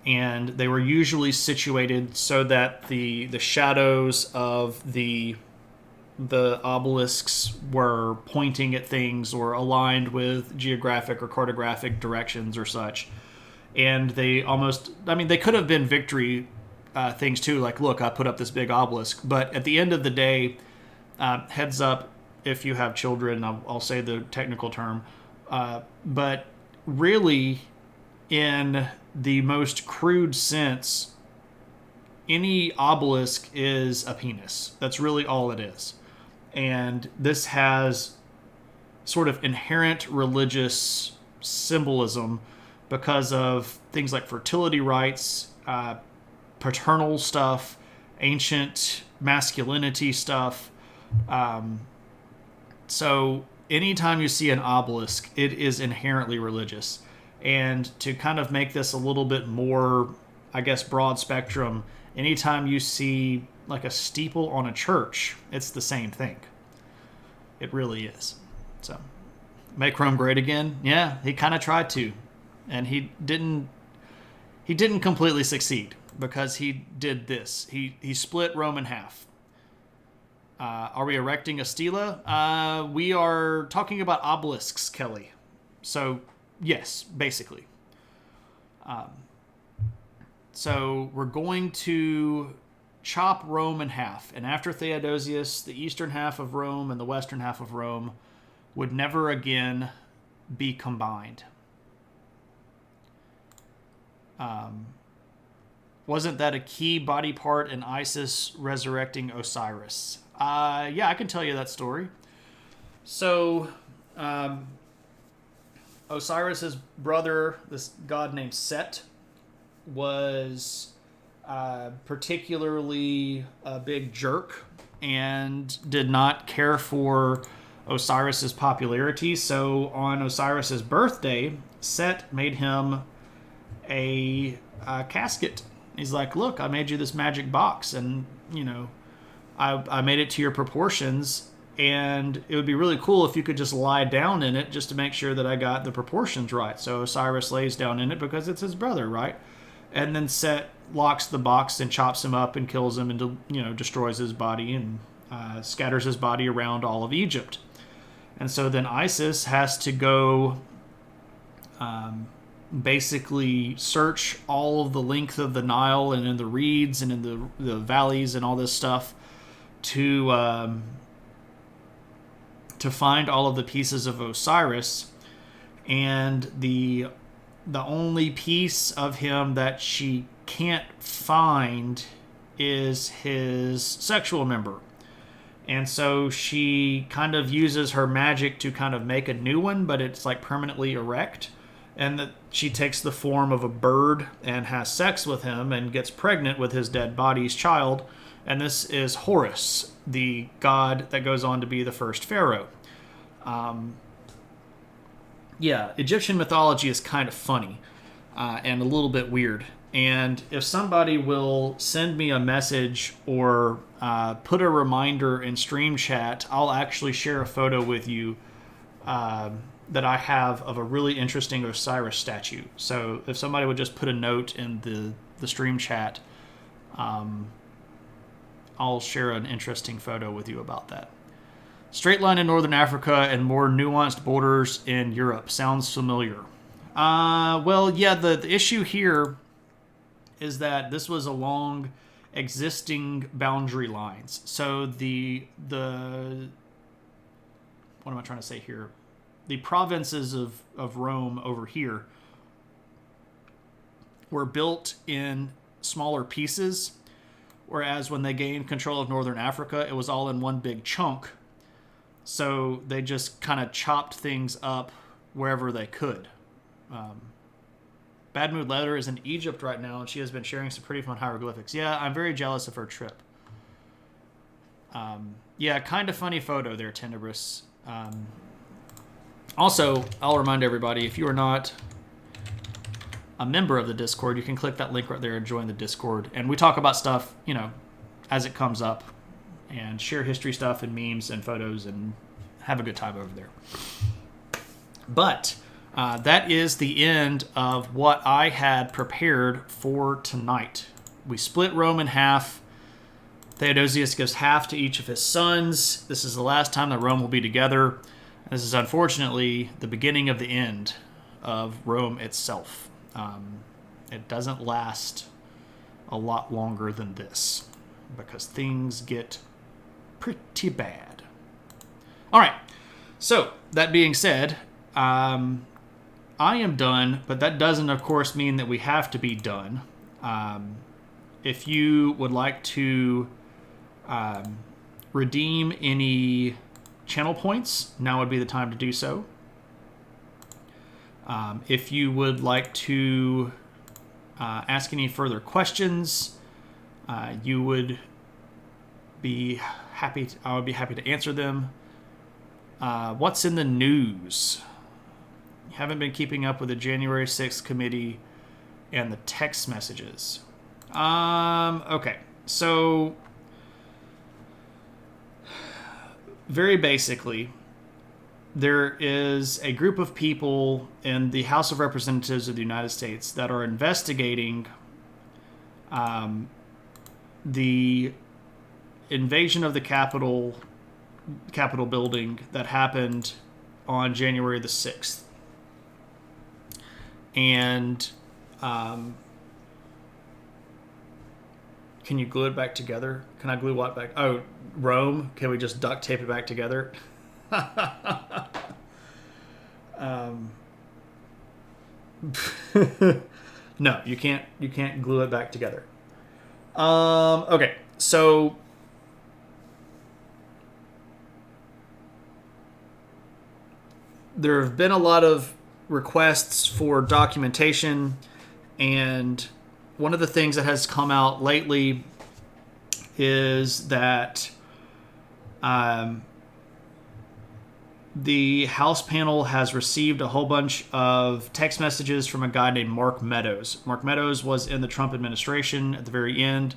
And they were usually situated so that the shadows of the obelisks were pointing at things or aligned with geographic or cartographic directions or such. And they could have been victory things too, like, look, I put up this big obelisk. But at the end of the day, heads up if you have children, I'll say the technical term, but really, in the most crude sense, any obelisk is a penis. That's really all it is. And this has sort of inherent religious symbolism because of things like fertility rites, paternal stuff, ancient masculinity stuff. So anytime you see an obelisk, it is inherently religious. And to kind of make this a little bit more, I guess, broad spectrum, anytime you see like a steeple on a church, it's the same thing. It really is. So, make Rome great again? Yeah, he kind of tried to. And he didn't completely succeed, because he did this. He split Rome in half. Are we erecting a stela? We are talking about obelisks, Kelly. So, yes, basically. So we're going to chop Rome in half. And after Theodosius, the eastern half of Rome and the western half of Rome would never again be combined. Wasn't that a key body part in Isis resurrecting Osiris? Yeah, I can tell you that story. So, Osiris's brother, this god named Set, was particularly a big jerk and did not care for Osiris's popularity. So on Osiris's birthday, Set made him a casket. He's like, look, I made you this magic box, and I made it to your proportions, and it would be really cool if you could just lie down in it just to make sure that I got the proportions right. So Osiris lays down in it because it's his brother, right? And then Set locks the box and chops him up and kills him and destroys his body and scatters his body around all of Egypt. And so then Isis has to go basically search all of the length of the Nile and in the reeds and in the valleys and all this stuff to find all of the pieces of Osiris. and the only piece of him that she can't find is his sexual member. And so she kind of uses her magic to kind of make a new one, but it's like permanently erect. And that she takes the form of a bird and has sex with him and gets pregnant with his dead body's child. And this is Horus, the god that goes on to be the first pharaoh. Egyptian mythology is kind of funny and a little bit weird. And if somebody will send me a message or put a reminder in stream chat, I'll actually share a photo with you that I have of a really interesting Osiris statue. So if somebody would just put a note in the stream chat, I'll share an interesting photo with you about that. Straight line in Northern Africa and more nuanced borders in Europe. Sounds familiar. The issue here is that this was along existing boundary lines. So what am I trying to say here? The provinces of Rome over here were built in smaller pieces, whereas when they gained control of Northern Africa, it was all in one big chunk. So they just kind of chopped things up wherever they could. Bad Mood Leather is in Egypt right now, and she has been sharing some pretty fun hieroglyphics. Yeah, I'm very jealous of her trip. Kind of funny photo there, Tenebris. Also, I'll remind everybody, if you are not a member of the Discord, you can click that link right there and join the Discord. And we talk about stuff, as it comes up, and share history stuff and memes and photos and have a good time over there. But that is the end of what I had prepared for tonight. We split Rome in half. Theodosius gives half to each of his sons. This is the last time that Rome will be together. This is unfortunately the beginning of the end of Rome itself. It doesn't last a lot longer than this because things get pretty bad. All right. So that being said, I am done, but that doesn't, of course, mean that we have to be done. If you would like to redeem any channel points, now would be the time to do so. If you would like to ask any further questions, you would be happy. I would be happy to answer them. What's in the news? Haven't been keeping up with the January 6th committee and the text messages. Okay, so very basically, there is a group of people in the House of Representatives of the United States that are investigating the invasion of the Capitol building that happened on January the 6th. And can you glue it back together? Can I glue what back? Oh, Rome. Can we just duct tape it back together? No, you can't. You can't glue it back together. Okay, so there have been a lot of requests for documentation, and one of the things that has come out lately is that the House panel has received a whole bunch of text messages from a guy named Mark Meadows. Mark Meadows was in the Trump administration at the very end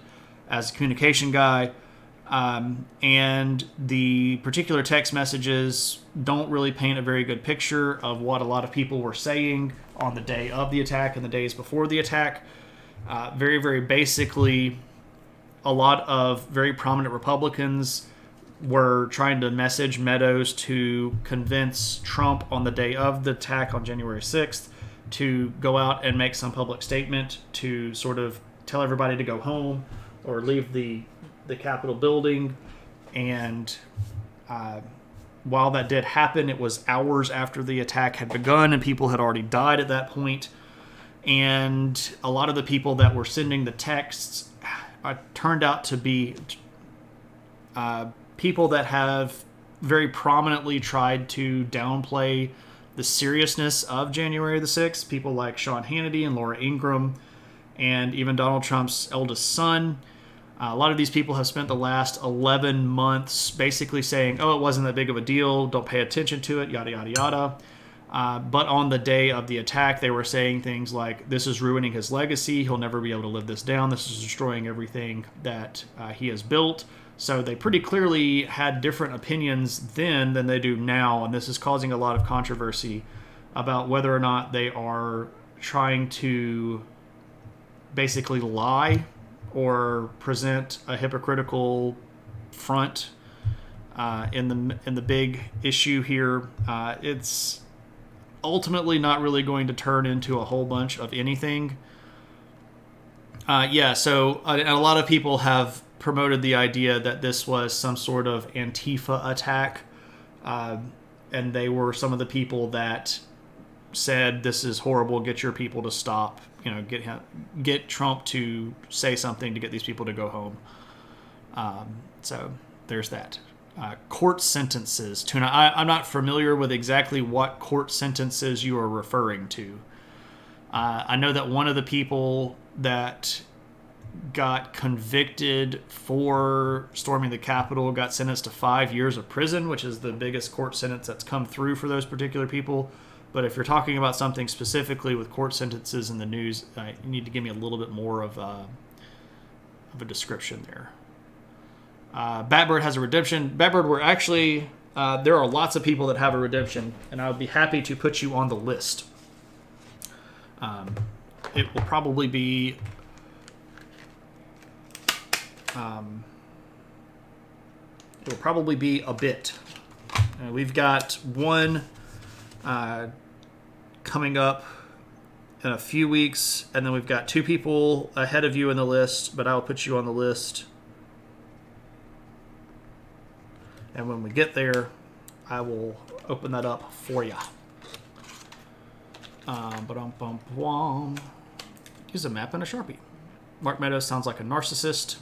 as a communication guy. And the particular text messages don't really paint a very good picture of what a lot of people were saying on the day of the attack and the days before the attack. Very, very basically, a lot of very prominent Republicans were trying to message Meadows to convince Trump on the day of the attack on January 6th to go out and make some public statement to sort of tell everybody to go home or leave the Capitol building and while that did happen, it was hours after the attack had begun and people had already died at that point. And a lot of the people that were sending the texts turned out to be people that have very prominently tried to downplay the seriousness of January the 6th. People like Sean Hannity and Laura Ingraham, and even Donald Trump's eldest son. A lot of these people have spent the last 11 months basically saying, oh, it wasn't that big of a deal, don't pay attention to it, yada, yada, yada. But on the day of the attack, they were saying things like, this is ruining his legacy, he'll never be able to live this down, this is destroying everything that he has built. So they pretty clearly had different opinions then than they do now, and this is causing a lot of controversy about whether or not they are trying to basically lie or present a hypocritical front in the big issue here. It's ultimately not really going to turn into a whole bunch of anything. So a lot of people have promoted the idea that this was some sort of Antifa attack, and they were some of the people that said this is horrible, get your people to stop, get Trump to say something to get these people to go home. So there's that. Court sentences. Tuna, I'm not familiar with exactly what court sentences you are referring to. I know that one of the people that got convicted for storming the Capitol got sentenced to 5 years of prison, which is the biggest court sentence that's come through for those particular people. But if you're talking about something specifically with court sentences in the news, you need to give me a little bit more of a description there. Batbird has a redemption. Batbird, we're actually, there are lots of people that have a redemption, and I would be happy to put you on the list. It will probably be a bit. We've got one coming up in a few weeks, and then we've got two people ahead of you in the list, but I'll put you on the list. And when we get there, I will open that up for you. Use a map and a Sharpie. Mark Meadows sounds like a narcissist.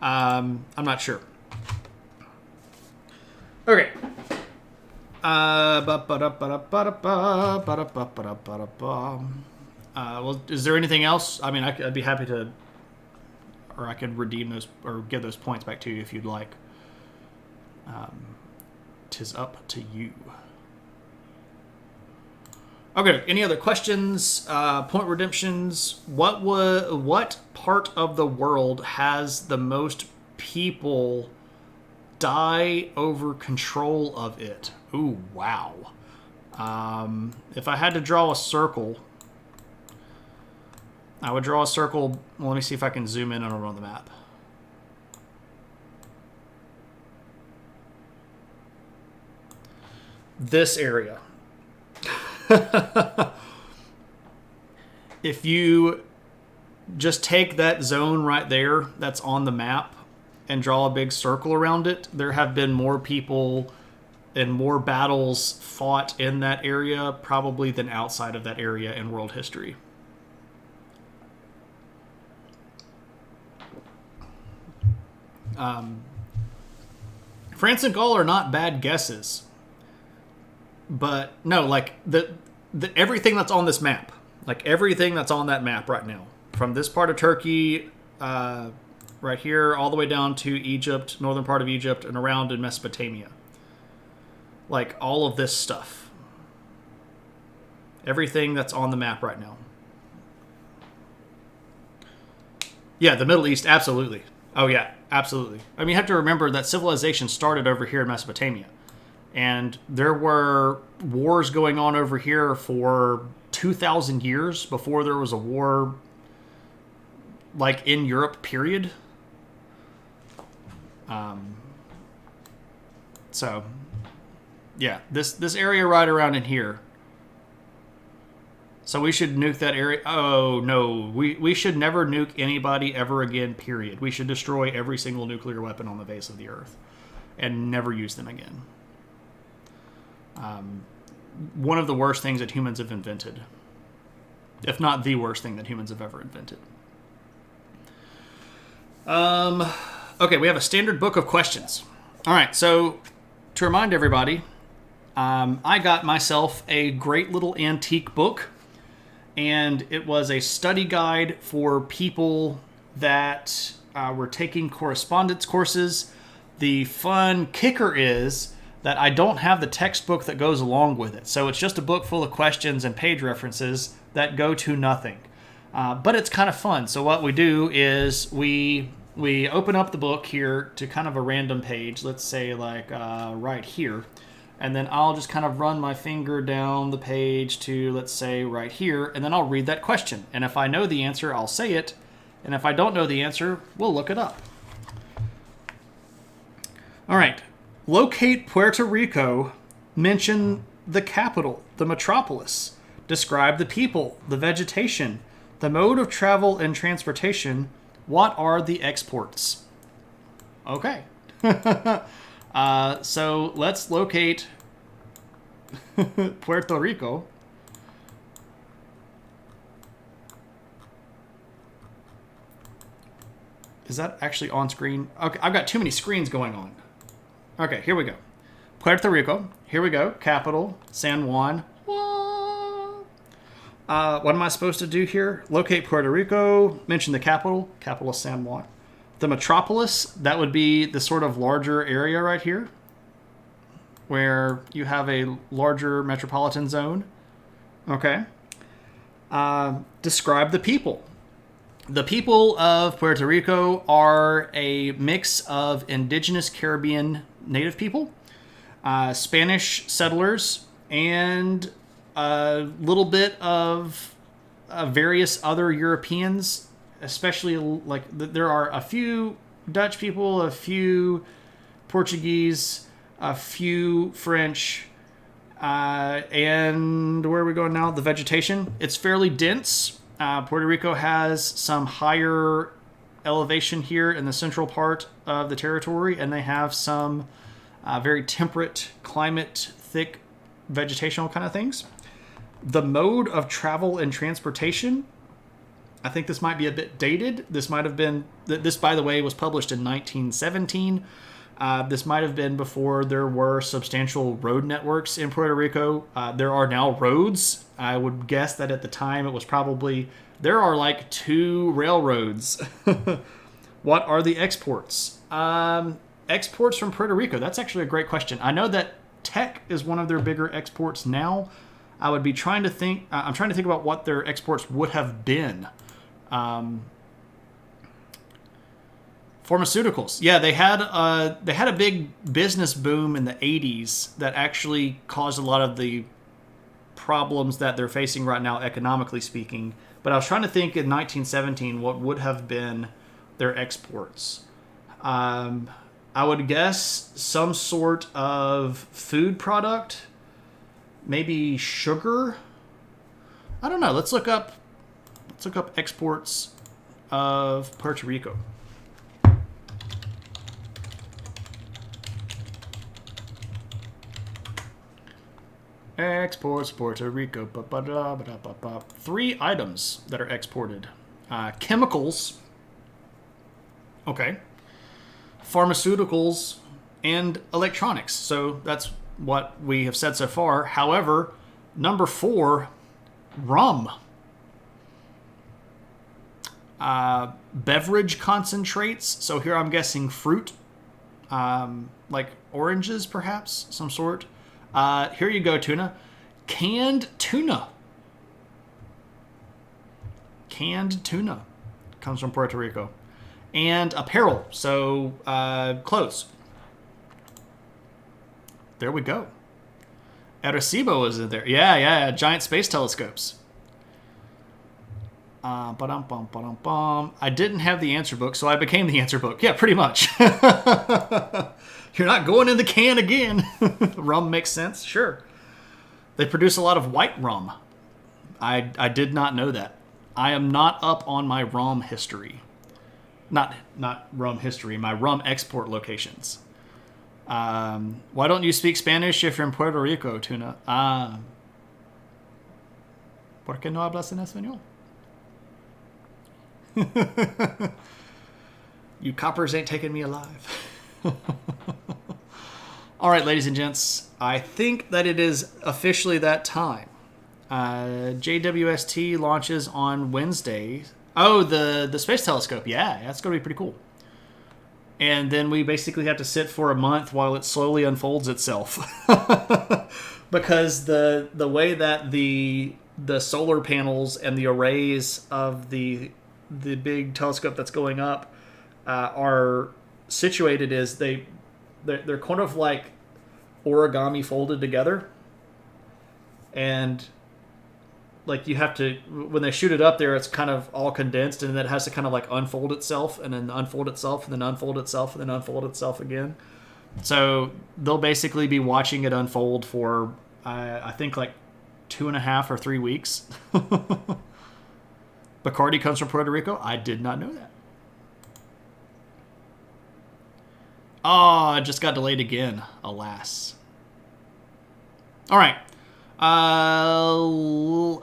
I'm not sure. Okay. Well, is there anything else? I mean, I'd be happy to, or I could redeem those or give those points back to you if you'd like. 'Tis up to you. Okay. Any other questions? Point redemptions. What part of the world has the most people die over control of it? Ooh, wow. If I had to draw a circle, I would draw a circle. Well, let me see if I can zoom in on the map. This area. If you just take that zone right there that's on the map and draw a big circle around it, there have been more people and more battles fought in that area probably than outside of that area in world history. France and Gaul are not bad guesses. But no, like the everything that's on this map, like everything that's on that map right now, from this part of Turkey, right here, all the way down to Egypt, northern part of Egypt, and around in Mesopotamia. Like all of this stuff. Everything that's on the map right now. Yeah, the Middle East, absolutely. Oh yeah, absolutely. I mean, you have to remember that civilization started over here in Mesopotamia. And there were wars going on over here for 2,000 years before there was a war, like, in Europe, period. So, yeah, this area right around in here. So we should nuke that area. Oh, no. We should never nuke anybody ever again, period. We should destroy every single nuclear weapon on the face of the earth. and never use them again. One of the worst things that humans have invented, if not the worst thing that humans have ever invented. Okay, we have a standard book of questions. All right, so to remind everybody, I got myself a great little antique book, and it was a study guide for people that were taking correspondence courses. The fun kicker is that I don't have the textbook that goes along with it. So it's just a book full of questions and page references that go to nothing. But it's kind of fun. So what we do is we open up the book here to kind of a random page. Let's say like right here. And then I'll just kind of run my finger down the page to, let's say, right here. And then I'll read that question. And if I know the answer, I'll say it. And if I don't know the answer, we'll look it up. All right. Locate Puerto Rico, mention the capital, the metropolis, describe the people, the vegetation, the mode of travel and transportation. What are the exports? Okay. So let's locate Puerto Rico. Is that actually on screen? Okay, I've got too many screens going on. Okay, here we go. Puerto Rico. Here we go. Capital, San Juan. What am I supposed to do here? Locate Puerto Rico. Mention the capital. Capital, San Juan. The metropolis. That would be the sort of larger area right here, where you have a larger metropolitan zone. Okay. Describe the people. The people of Puerto Rico are a mix of indigenous Caribbean native people, Spanish settlers, and a little bit of various other Europeans, especially like there are a few Dutch people, a few Portuguese, a few French, and where are we going now? The vegetation. It's fairly dense. Puerto Rico has some higher elevation here in the central part of the territory, and they have some very temperate climate, thick vegetational kind of things. The mode of travel and transportation, I think this might be a bit dated. This might have been, this by the way was published in 1917. This might have been before there were substantial road networks in Puerto Rico. There are now roads. I would guess that at the time it was probably, there are like 2 railroads. What are the exports? Exports from Puerto Rico. That's actually a great question. I know that tech is one of their bigger exports now. I would be trying to think, I'm trying to think about what their exports would have been. Pharmaceuticals. Yeah, they had a big business boom in the 80s that actually caused a lot of the problems that they're facing right now, economically speaking. But I was trying to think in 1917 what would have been their exports. I would guess some sort of food product, maybe sugar. I don't know. Let's look up exports of Puerto Rico. Exports Puerto Rico. 3 items that are exported. Chemicals. Okay. Pharmaceuticals and electronics. So that's what we have said so far. However, number 4, rum. Beverage concentrates. So here I'm guessing fruit. Like oranges, perhaps, some sort. Here you go, tuna. Canned tuna. Canned tuna comes from Puerto Rico. And apparel, so clothes. There we go. Arecibo is in there. Yeah, giant space telescopes. I didn't have the answer book, so I became the answer book. Yeah, pretty much. You're not going in the can again. Rum makes sense, sure. They produce a lot of white rum. I did not know that. I am not up on my rum history. Not rum history, my rum export locations. Why don't you speak Spanish if you're in Puerto Rico, Tuna? ¿Por qué no hablas en español? You coppers ain't taking me alive. All right, ladies and gents, I think that it is officially that time. JWST launches on Wednesday. Oh, the Space Telescope. Yeah, that's going to be pretty cool. And then we basically have to sit for a month while it slowly unfolds itself. Because the way that the solar panels and the arrays of the big telescope that's going up are situated is they're kind of like origami folded together, and like you have to, when they shoot it up there, it's kind of all condensed, and then it has to kind of like unfold itself and then unfold itself and then unfold itself and then unfold itself again. So they'll basically be watching it unfold for I think like 2.5 or 3 weeks. Bacardi comes from Puerto Rico. I did not know that. Oh, it just got delayed again. Alas. All right.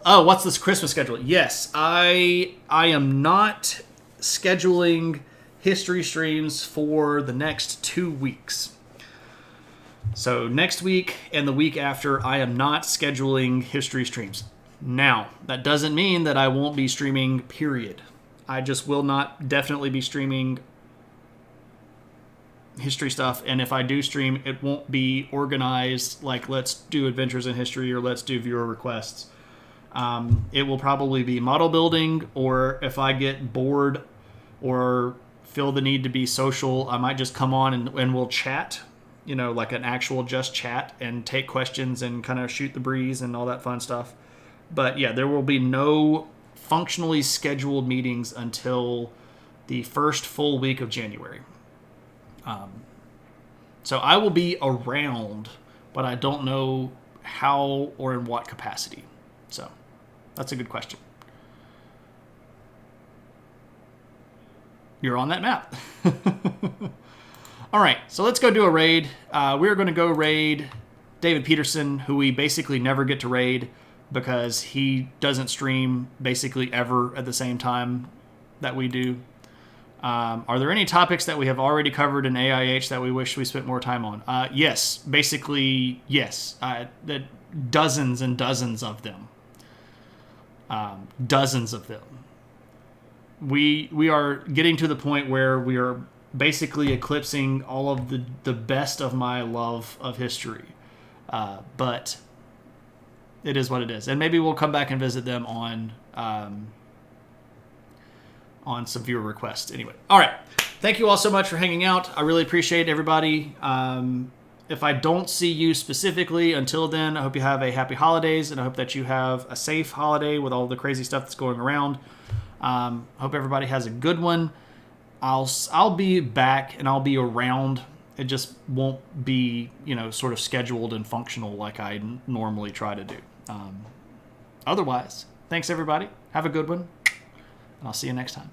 What's this Christmas schedule? Yes, I am not scheduling history streams for the next 2 weeks. So next week and the week after, I am not scheduling history streams. Now, that doesn't mean that I won't be streaming, period. I just will not definitely be streaming history stuff, and if I do stream, it won't be organized like let's do Adventures in History or let's do viewer requests. It will probably be model building, or if I get bored or feel the need to be social, I might just come on and we'll chat, like an actual just chat and take questions and kind of shoot the breeze and all that fun stuff. But yeah, there will be no functionally scheduled meetings until the first full week of January. So I will be around, but I don't know how or in what capacity. So that's a good question. You're on that map. All right, so let's go do a raid. We're going to go raid David Peterson, who we basically never get to raid because he doesn't stream basically ever at the same time that we do. Are there any topics that we have already covered in AiH that we wish we spent more time on? Yes, basically, yes. Dozens and dozens of them. Dozens of them. We are getting to the point where we are basically eclipsing all of the best of my love of history. But it is what it is. And maybe we'll come back and visit them on some viewer requests. Anyway, all right. Thank you all so much for hanging out. I really appreciate everybody. If I don't see you specifically until then, I hope you have a happy holidays, and I hope that you have a safe holiday with all the crazy stuff that's going around. Hope everybody has a good one. I'll be back and I'll be around. It just won't be, sort of scheduled and functional like I normally try to do. Otherwise, thanks everybody. Have a good one, and I'll see you next time.